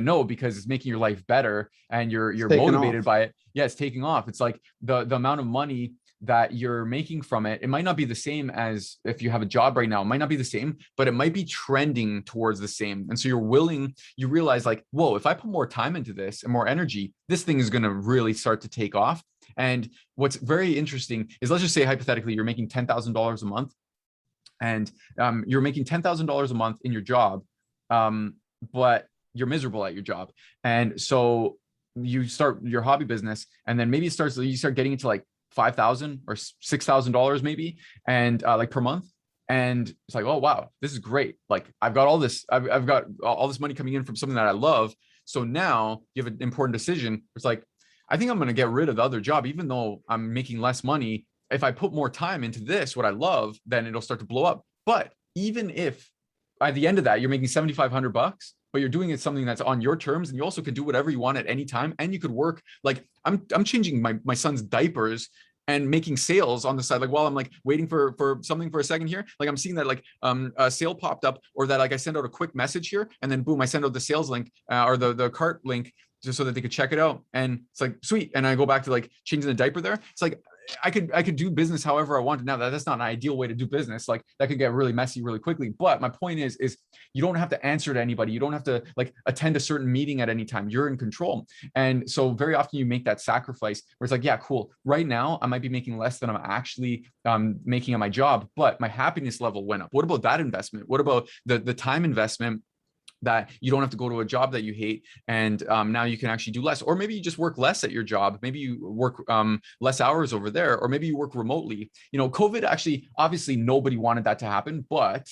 know because it's making your life better and you're motivated by it. Yeah, it's taking off. It's like the amount of money that you're making from it. It might not be the same as if you have a job right now. It might not be the same, but it might be trending towards the same. And so you realize like, whoa, if I put more time into this and more energy, this thing is going to really start to take off. And what's very interesting is, let's just say hypothetically, you're making $10,000 a month, and you're making $10,000 a month in your job, but you're miserable at your job. And so you start your hobby business, and then maybe you start getting into like $5,000 or $6,000 maybe, and like per month. And it's like, oh, wow, this is great. Like I've got all this, I've got all this money coming in from something that I love. So now you have an important decision. It's like, I think I'm going to get rid of the other job, even though I'm making less money. If I put more time into this, what I love, then it'll start to blow up. But even if by the end of that, you're making $7,500, but you're doing it something that's on your terms, and you also could do whatever you want at any time. And you could work, like I'm changing my son's diapers and making sales on the side, like while I'm like waiting for something for a second here. Like I'm seeing that like a sale popped up, or that like I send out a quick message here, and then boom, I send out the sales link or the cart link just so that they could check it out. And it's like, sweet. And I go back to like changing the diaper there. It's like, I could do business however I wanted. Now that's not an ideal way to do business. Like that could get really messy really quickly. But my point is you don't have to answer to anybody. You don't have to like attend a certain meeting at any time. You're in control. And so very often you make that sacrifice where it's like, yeah, cool. Right now I might be making less than I'm actually making on my job, but my happiness level went up. What about that investment? What about the time investment that you don't have to go to a job that you hate, and now you can actually do less? Or maybe you just work less at your job. Maybe you work less hours over there, or maybe you work remotely. COVID actually, obviously nobody wanted that to happen, but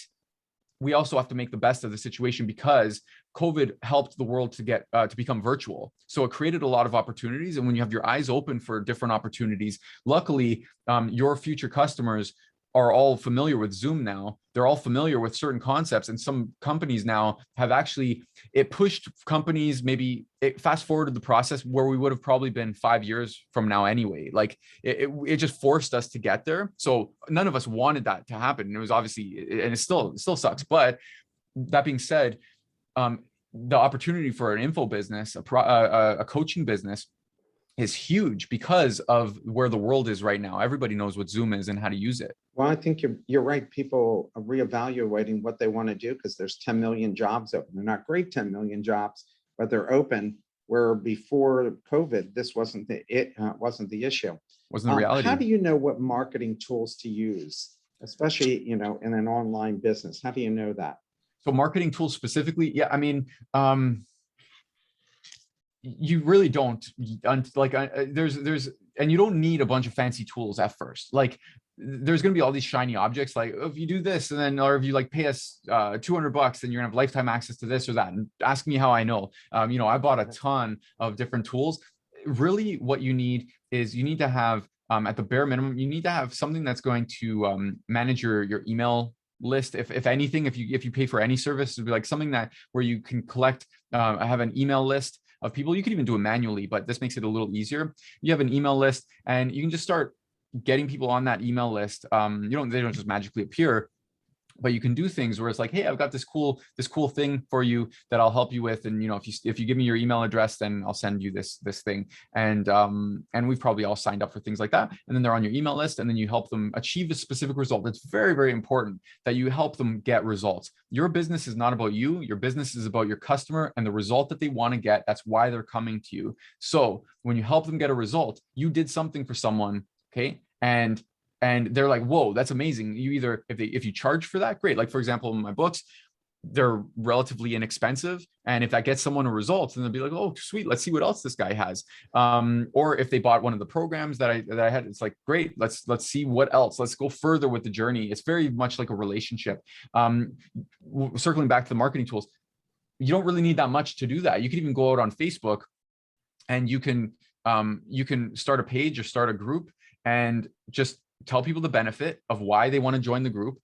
we also have to make the best of the situation, because COVID helped the world to get to become virtual. So it created a lot of opportunities. And when you have your eyes open for different opportunities, luckily your future customers are all familiar with Zoom now. They're all familiar with certain concepts, and some companies now have actually, it pushed companies, maybe it fast forwarded the process where we would have probably been 5 years from now anyway. Like it just forced us to get there. So none of us wanted that to happen. And it was obviously, and it still sucks. But that being said, the opportunity for an info business, a coaching business, is huge because of where the world is right now. Everybody knows what Zoom is and how to use it. Well, I think you're right. People are reevaluating what they want to do because there's 10 million jobs open. They're not great 10 million jobs, but they're open. Where before COVID, this wasn't the issue. Wasn't the reality. How do you know what marketing tools to use, especially in an online business? How do you know that? So marketing tools specifically, yeah, I mean, you really don't like there's and you don't need a bunch of fancy tools at first. Like there's going to be all these shiny objects, like, oh, if you do this, and then, or if you like pay us $200, then you're gonna have lifetime access to this or that. And ask me how I know. I bought a ton of different tools. Really what you need is you need to have at the bare minimum, you need to have something that's going to manage your email list. If anything, if you pay for any service, it'd be like something that where you can collect, I have an email list of people. You could even do it manually, but this makes it a little easier. You have an email list and you can just start getting people on that email list. They don't just magically appear, but you can do things where it's like, hey, I've got this cool thing for you that I'll help you with. And, if you give me your email address, then I'll send you this thing. And we've probably all signed up for things like that. And then they're on your email list, and then you help them achieve a specific result. It's very, very important that you help them get results. Your business is not about you. Your business is about your customer and the result that they want to get. That's why they're coming to you. So when you help them get a result, you did something for someone. Okay. And they're like, whoa, that's amazing. You either, if you charge for that, great. Like, for example, my books, they're relatively inexpensive. And if that gets someone a result, then they'll be like, oh, sweet, let's see what else this guy has. Or if they bought one of the programs that I had, it's like, great, let's see what else. Let's go further with the journey. It's very much like a relationship. Circling back to the marketing tools, you don't really need that much to do that. You can even go out on Facebook and you can start a page or start a group and just tell people the benefit of why they want to join the group.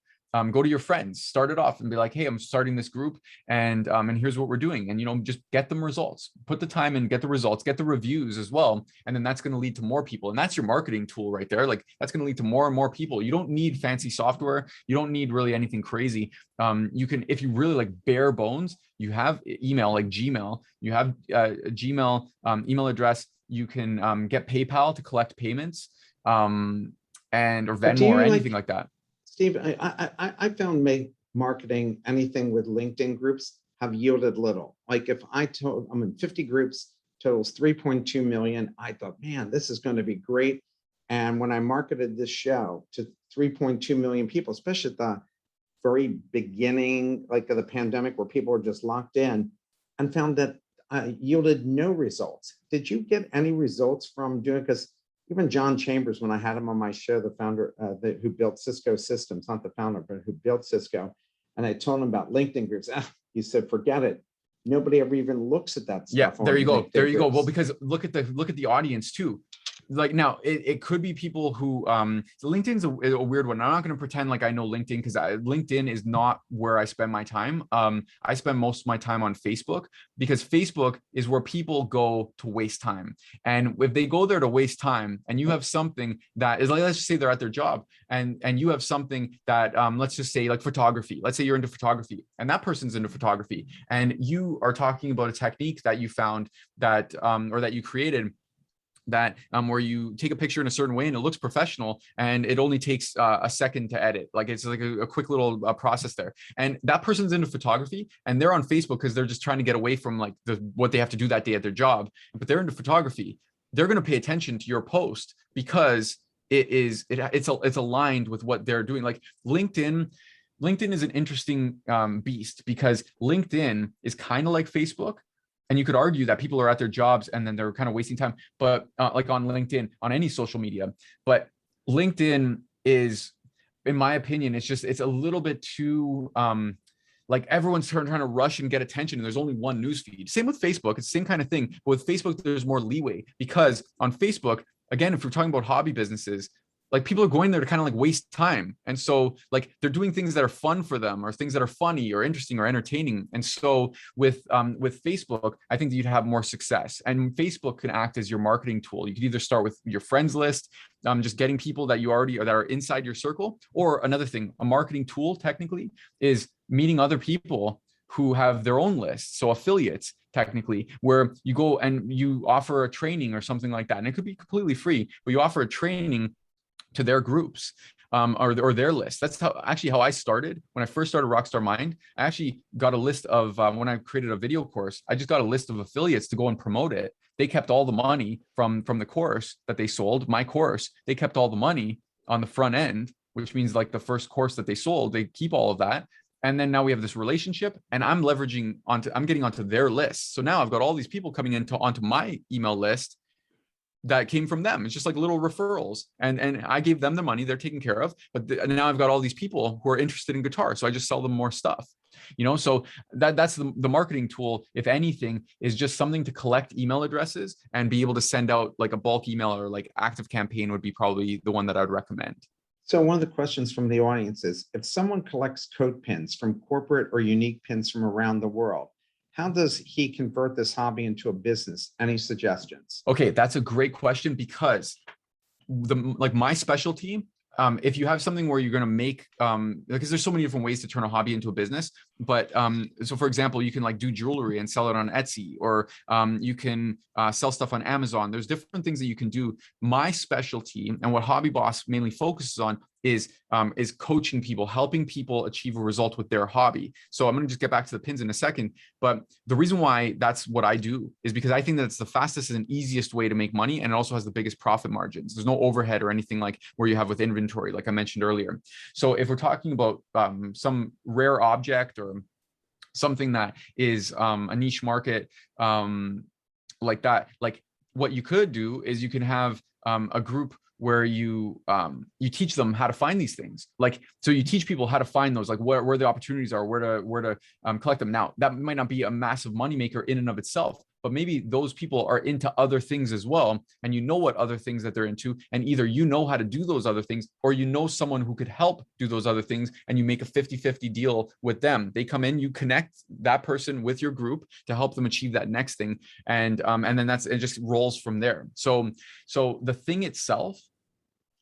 Go to your friends, start it off and be like, hey, I'm starting this group and here's what we're doing. And, just get them results, put the time in, get the results, get the reviews as well. And then that's going to lead to more people. And that's your marketing tool right there. Like that's going to lead to more and more people. You don't need fancy software. You don't need really anything crazy. You can, if you really like bare bones, you have email, like Gmail, you have a Gmail email address. You can get PayPal to collect payments. Or Venmo or anything like that. Steve, I found marketing, anything with LinkedIn groups have yielded little. Like if I'm in 50 groups, totals 3.2 million. I thought, man, this is going to be great. And when I marketed this show to 3.2 million people, especially at the very beginning, like of the pandemic where people were just locked in, and found that yielded no results. Did you get any results from doing it? Because even John Chambers, when I had him on my show, the founder who built Cisco Systems, not the founder, but who built Cisco, and I told him about LinkedIn groups. He said, forget it. Nobody ever even looks at that stuff. Yeah, there you go. There you go. Well, because look at the audience too. Like now it could be people who so LinkedIn's a weird one. I'm not going to pretend like I know LinkedIn because LinkedIn is not where I spend my time. I spend most of my time on Facebook because Facebook is where people go to waste time. And if they go there to waste time and you have something that is like, let's just say they're at their job and you have something that let's just say like photography. Let's say you're into photography and that person's into photography and you are talking about a technique that you found that or that you created that where you take a picture in a certain way and it looks professional and it only takes a second to edit. Like it's like a quick little process there. And that person's into photography and they're on Facebook because they're just trying to get away from like what they have to do that day at their job, but they're into photography. They're going to pay attention to your post because it's aligned with what they're doing. Like LinkedIn is an interesting beast because LinkedIn is kind of like Facebook. And you could argue that people are at their jobs and then they're kind of wasting time, but like on LinkedIn, on any social media, but LinkedIn is, in my opinion, it's a little bit too, like everyone's trying to rush and get attention and there's only one news feed. Same with Facebook, it's the same kind of thing. But with Facebook, there's more leeway because on Facebook, again, if we're talking about hobby businesses, like people are going there to kind of like waste time. And so like they're doing things that are fun for them or things that are funny or interesting or entertaining. And so with Facebook, I think that you'd have more success and Facebook can act as your marketing tool. You could either start with your friends list, just getting people that you already or that are inside your circle, or another thing, a marketing tool technically is meeting other people who have their own lists. So affiliates technically, where you go and you offer a training or something like that. And it could be completely free, but you offer a training to their groups, or their list. That's how I started. When I first started Rockstar Mind, I actually got a list of, when I created a video course, I just got a list of affiliates to go and promote it. They kept all the money from the course that they sold, my course. They kept all the money on the front end, which means like the first course that they sold, they keep all of that. And then now we have this relationship, and I'm getting onto their list. So now I've got all these people coming onto my email list that came from them. It's just like little referrals, and I gave them the money, they're taken care of. But now I've got all these people who are interested in guitar, so I just sell them more stuff. So that's the marketing tool, if anything, is just something to collect email addresses and be able to send out like a bulk email, or like Active Campaign would be probably the one that I would recommend. So one of the questions from the audience is, if someone collects coat pins from corporate or unique pins from around the world, how does he convert this hobby into a business? Any suggestions? Okay, that's a great question, because my specialty, if you have something where you're going to make, because there's so many different ways to turn a hobby into a business. But so for example, you can like do jewelry and sell it on Etsy, or you can sell stuff on Amazon. There's different things that you can do. My specialty, and what Hobby Boss mainly focuses on, is coaching people, helping people achieve a result with their hobby. So I'm going to just get back to the pins in a second. But the reason why that's what I do is because I think that it's the fastest and easiest way to make money. And it also has the biggest profit margins. There's no overhead or anything like where you have with inventory, like I mentioned earlier. So if we're talking about some rare object, or something that is a niche market, like that, like what you could do is you can have a group where you teach them how to find these things. Like, so you teach people how to find those, like where the opportunities are, where to collect them. Now, that might not be a massive moneymaker in and of itself, but maybe those people are into other things as well. And you know what other things that they're into. And either you know how to do those other things, or you know someone who could help do those other things, and you make a 50-50 deal with them. They come in, you connect that person with your group to help them achieve that next thing. And then it just rolls from there. So the thing itself,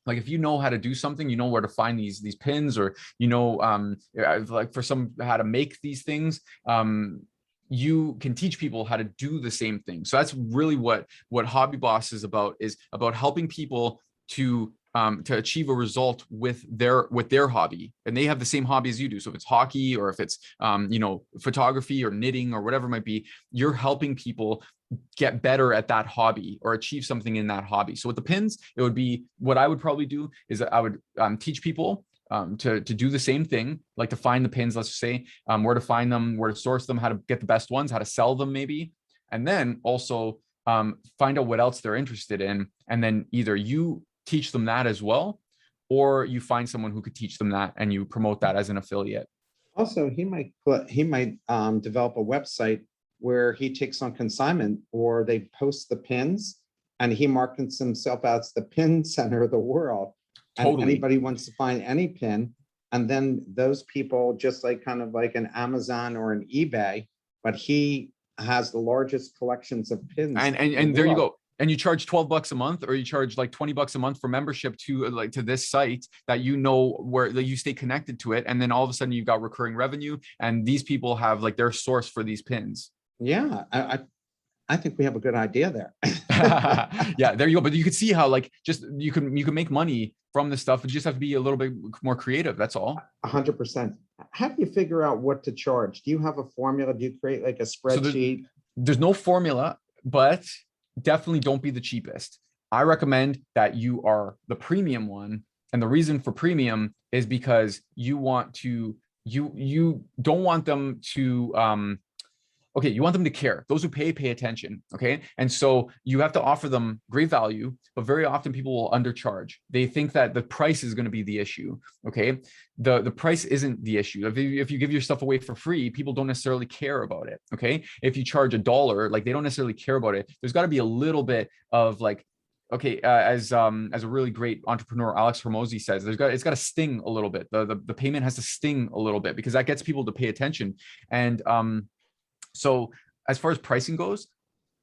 like if you know how to do something, you know where to find these pins, or like for some, how to make these things, you can teach people how to do the same thing. So that's really what Hobby Boss is about helping people to achieve a result with their hobby. And they have the same hobby as you do. So if it's hockey, or if it's photography or knitting or whatever it might be, you're helping people get better at that hobby or achieve something in that hobby. So with the pins, it would be, what I would probably do is I would teach people to do the same thing, like to find the pins, let's say, where to find them, where to source them, how to get the best ones, how to sell them maybe. And then also find out what else they're interested in. And then either you teach them that as well, or you find someone who could teach them that and you promote that as an affiliate. Also, he might develop a website where he takes on consignment, or they post the pins, and he markets himself as the pin center of the world. Totally. And anybody wants to find any pin, and then those people, just like kind of like an Amazon or an eBay, but he has the largest collections of pins. And there you go. And you charge $12 a month, or you charge like $20 a month for membership to this site that where you stay connected to it. And then all of a sudden you've got recurring revenue, and these people have like their source for these pins. Yeah, I think we have a good idea there. Yeah, there you go. But you could see how you can make money from this stuff. You just have to be a little bit more creative. That's all. 100%. How do you figure out what to charge? Do you have a formula? Do you create like a spreadsheet? So there's no formula, but definitely don't be the cheapest. I recommend that you are the premium one. And the reason for premium is because you don't want them to, you want them to care. Those who pay attention. Okay. And so you have to offer them great value, but very often people will undercharge. They think that the price is going to be the issue. Okay. The price isn't the issue. If you give your stuff away for free, people don't necessarily care about it. Okay. If you charge $1, like they don't necessarily care about it. There's got to be a little bit of like, okay, as a really great entrepreneur, Alex Hormozy says, it's got to sting a little bit. The payment has to sting a little bit, because that gets people to pay attention. And, so as far as pricing goes,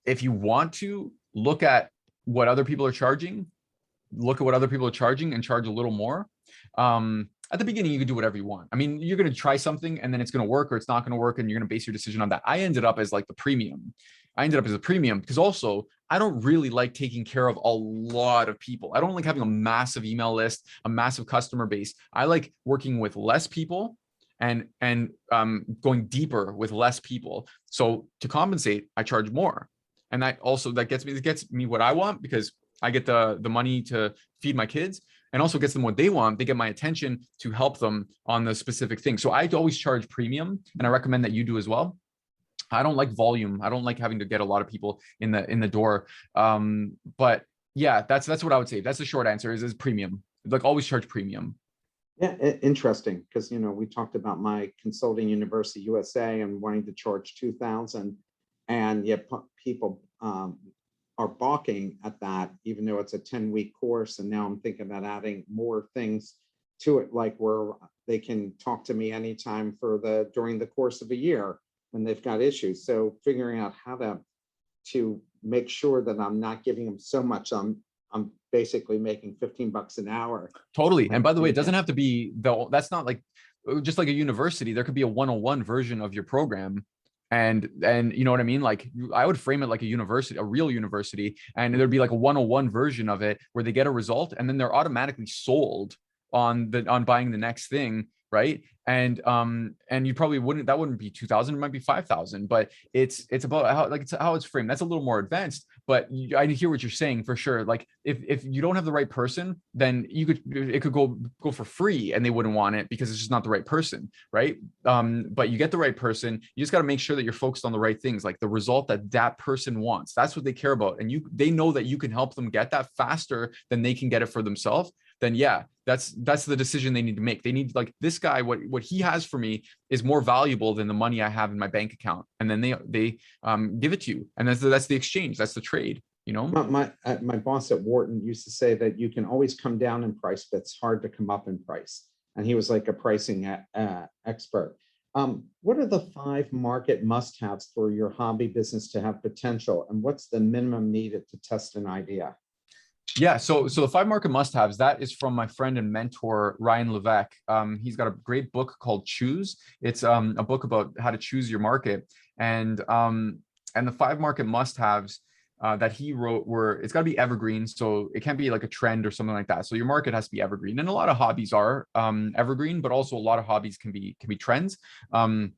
if you want to look at what other people are charging, and charge a little more. at the beginning, you can do whatever you want. I mean, you're going to try something and then it's going to work or it's not going to work. And you're going to base your decision on that. I ended up as like the premium. I ended up as a premium because also I don't really like taking care of a lot of people. I don't like having a massive email list, a massive customer base. I like working with less people and going deeper with less people. So to compensate, I charge more. And that gets me what I want, because I get the money to feed my kids, and also gets them what they want. They get my attention to help them on the specific thing. So I always charge premium, and I recommend that you do as well. I don't like volume. I don't like having to get a lot of people in the door. But yeah, that's what I would say. That's the short answer is premium. Like always charge premium. Yeah, interesting, because we talked about my consulting university USA and wanting to charge 2,000, and yet people are balking at that, even though it's a 10-week course. And now I'm thinking about adding more things to it, like where they can talk to me anytime during the course of a year when they've got issues. So figuring out how to make sure that I'm not giving them so much. I'm basically making $15 an hour. Totally. And by the way, it doesn't have to be that's not like just like a university. There could be a 101 version of your program. And you know what I mean? Like I would frame it like a university, a real university, and there'd be like a 101 version of it where they get a result and then they're automatically sold on buying the next thing. Right. And you probably wouldn't be 2,000, it might be 5,000, but it's about how it's framed. That's a little more advanced, but I hear what you're saying for sure. Like if you don't have the right person, then it could go for free and they wouldn't want it because it's just not the right person. Right. But you get the right person. You just got to make sure that you're focused on the right things, like the result that person wants. That's what they care about. And they know that you can help them get that faster than they can get it for themselves. Then yeah, that's the decision they need to make. They need, like, this guy, what he has for me is more valuable than the money I have in my bank account. And then they give it to you. And that's the exchange. That's the trade, My boss at Wharton used to say that you can always come down in price, but it's hard to come up in price. And he was like a pricing expert. What are the 5 market must-haves for your hobby business to have potential? And what's the minimum needed to test an idea? Yeah, so the 5 market must-haves, that is from my friend and mentor Ryan Levesque. He's got a great book called Choose. It's a book about how to choose your market, and the 5 market must-haves that he wrote it's got to be evergreen, so it can't be like a trend or something like that. So your market has to be evergreen, and a lot of hobbies are evergreen, but also a lot of hobbies can be trends. So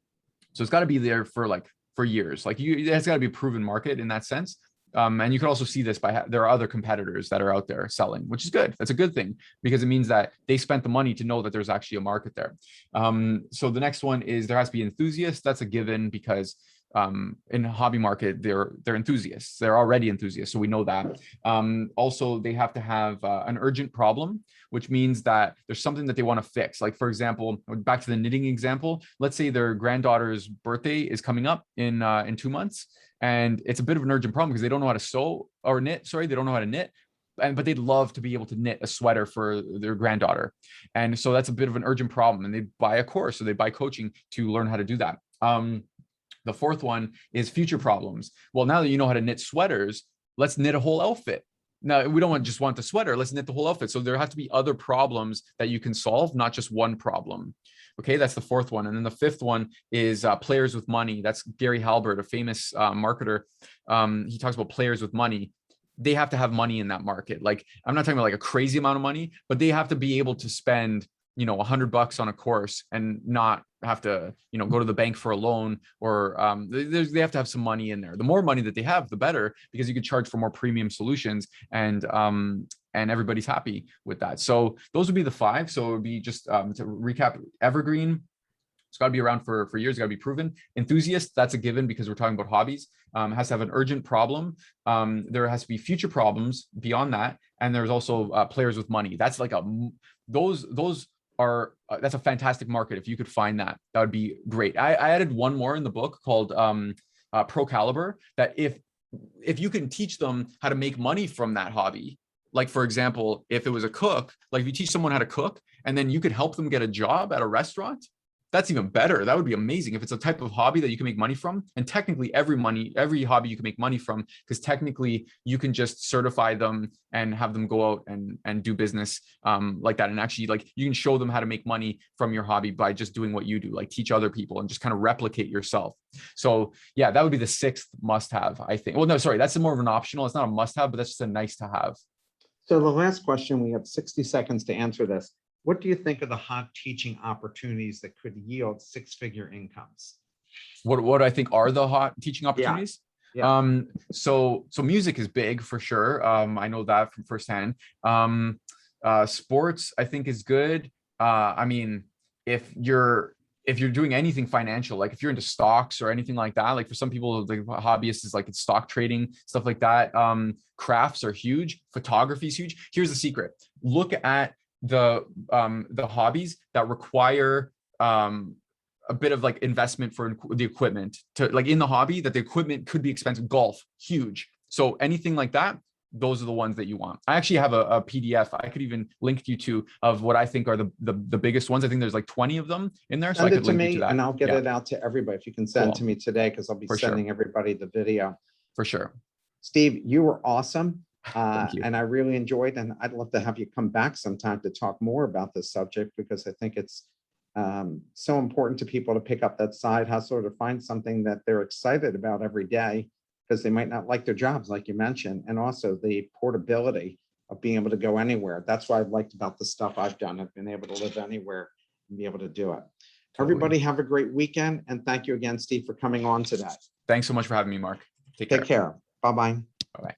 it's got to be there for years. Like it's got to be a proven market in that sense. And you can also see this there are other competitors that are out there selling, which is good. That's a good thing because it means that they spent the money to know that there's actually a market there. So the next one is there has to be enthusiasts. That's a given because in a hobby market, they're enthusiasts. They're already enthusiasts. So we know that. Also, they have to have an urgent problem, which means that there's something that they want to fix. Like, for example, back to the knitting example, let's say their granddaughter's birthday is coming up in 2 months. And it's a bit of an urgent problem because they don't know how to sew or knit. Sorry, they don't know how to knit. But they'd love to be able to knit a sweater for their granddaughter. And so that's a bit of an urgent problem. And they buy a course, so they buy coaching to learn how to do that. The 4th one is future problems. Well, now that you know how to knit sweaters, let's knit a whole outfit. Now, we don't just want the sweater, let's knit the whole outfit. So there have to be other problems that you can solve, not just one problem. Okay, that's the 4th one. And then the 5th one is players with money. That's Gary Halbert, a famous marketer. He talks about players with money. They have to have money in that market. Like, I'm not talking about like a crazy amount of money, but they have to be able to spend, $100 on a course and not have to, go to the bank for a loan, or they have to have some money in there. The more money that they have, the better, because you can charge for more premium solutions, and everybody's happy with that. So those would be the 5. So it would be just to recap: evergreen, it's got to be around for years. It's got to be proven. Enthusiast, that's a given because we're talking about hobbies. Has to have an urgent problem. There has to be future problems beyond that, and there's also players with money. That's like that's a fantastic market. If you could find that would be great. I added one more in the book called Pro Caliber, that if you can teach them how to make money from that hobby, like, for example, if it was a cook, like if you teach someone how to cook and then you could help them get a job at a restaurant, That's even better. That would be amazing if it's a type of hobby that you can make money from. And technically every hobby you can make money from, because technically you can just certify them and have them go out and do business like that. And actually, like, you can show them how to make money from your hobby by just doing what you do, like teach other people and just kind of replicate yourself. So yeah, that would be the sixth must have, I think. Well, no, sorry, that's more of an optional. It's not a must have, but that's just a nice to have. So the last question, we have 60 seconds to answer this. What do you think of the hot teaching opportunities that could yield six-figure incomes? What I think are the hot teaching Yeah. opportunities? Yeah. So music is big for sure. I know that from firsthand. Sports, I think, is good. I mean, if you're doing anything financial, like if you're into stocks or anything like that, like for some people, the hobbyists is like it's stock trading, stuff like that. Crafts are huge. Photography is huge. Here's the secret. Look at the hobbies that require a bit of like investment for the equipment to, like, in the hobby, that the equipment could be expensive. Golf, huge. So anything like that, those are the ones that you want. I actually have a PDF I could even link you to of what I think are the biggest ones. I think there's like 20 of them in there. So I Send it could to link you to me that. and I'll get Yeah, it out to everybody. If you can send it cool. to me today, because I'll be For sure. sending everybody the video. For sure. Steve, you were awesome. Thank you. And I really enjoyed, and I'd love to have you come back sometime to talk more about this subject, because I think it's so important to people to pick up that side hustle, or to find something that they're excited about every day, because they might not like their jobs, like you mentioned, and also the portability of being able to go anywhere. That's what I've liked about the stuff I've done. I've been able to live anywhere and be able to do it. Totally. Everybody have a great weekend, and thank you again, Steve, for coming on today. Thanks so much for having me, Mark. Take care. Bye-bye. Bye-bye.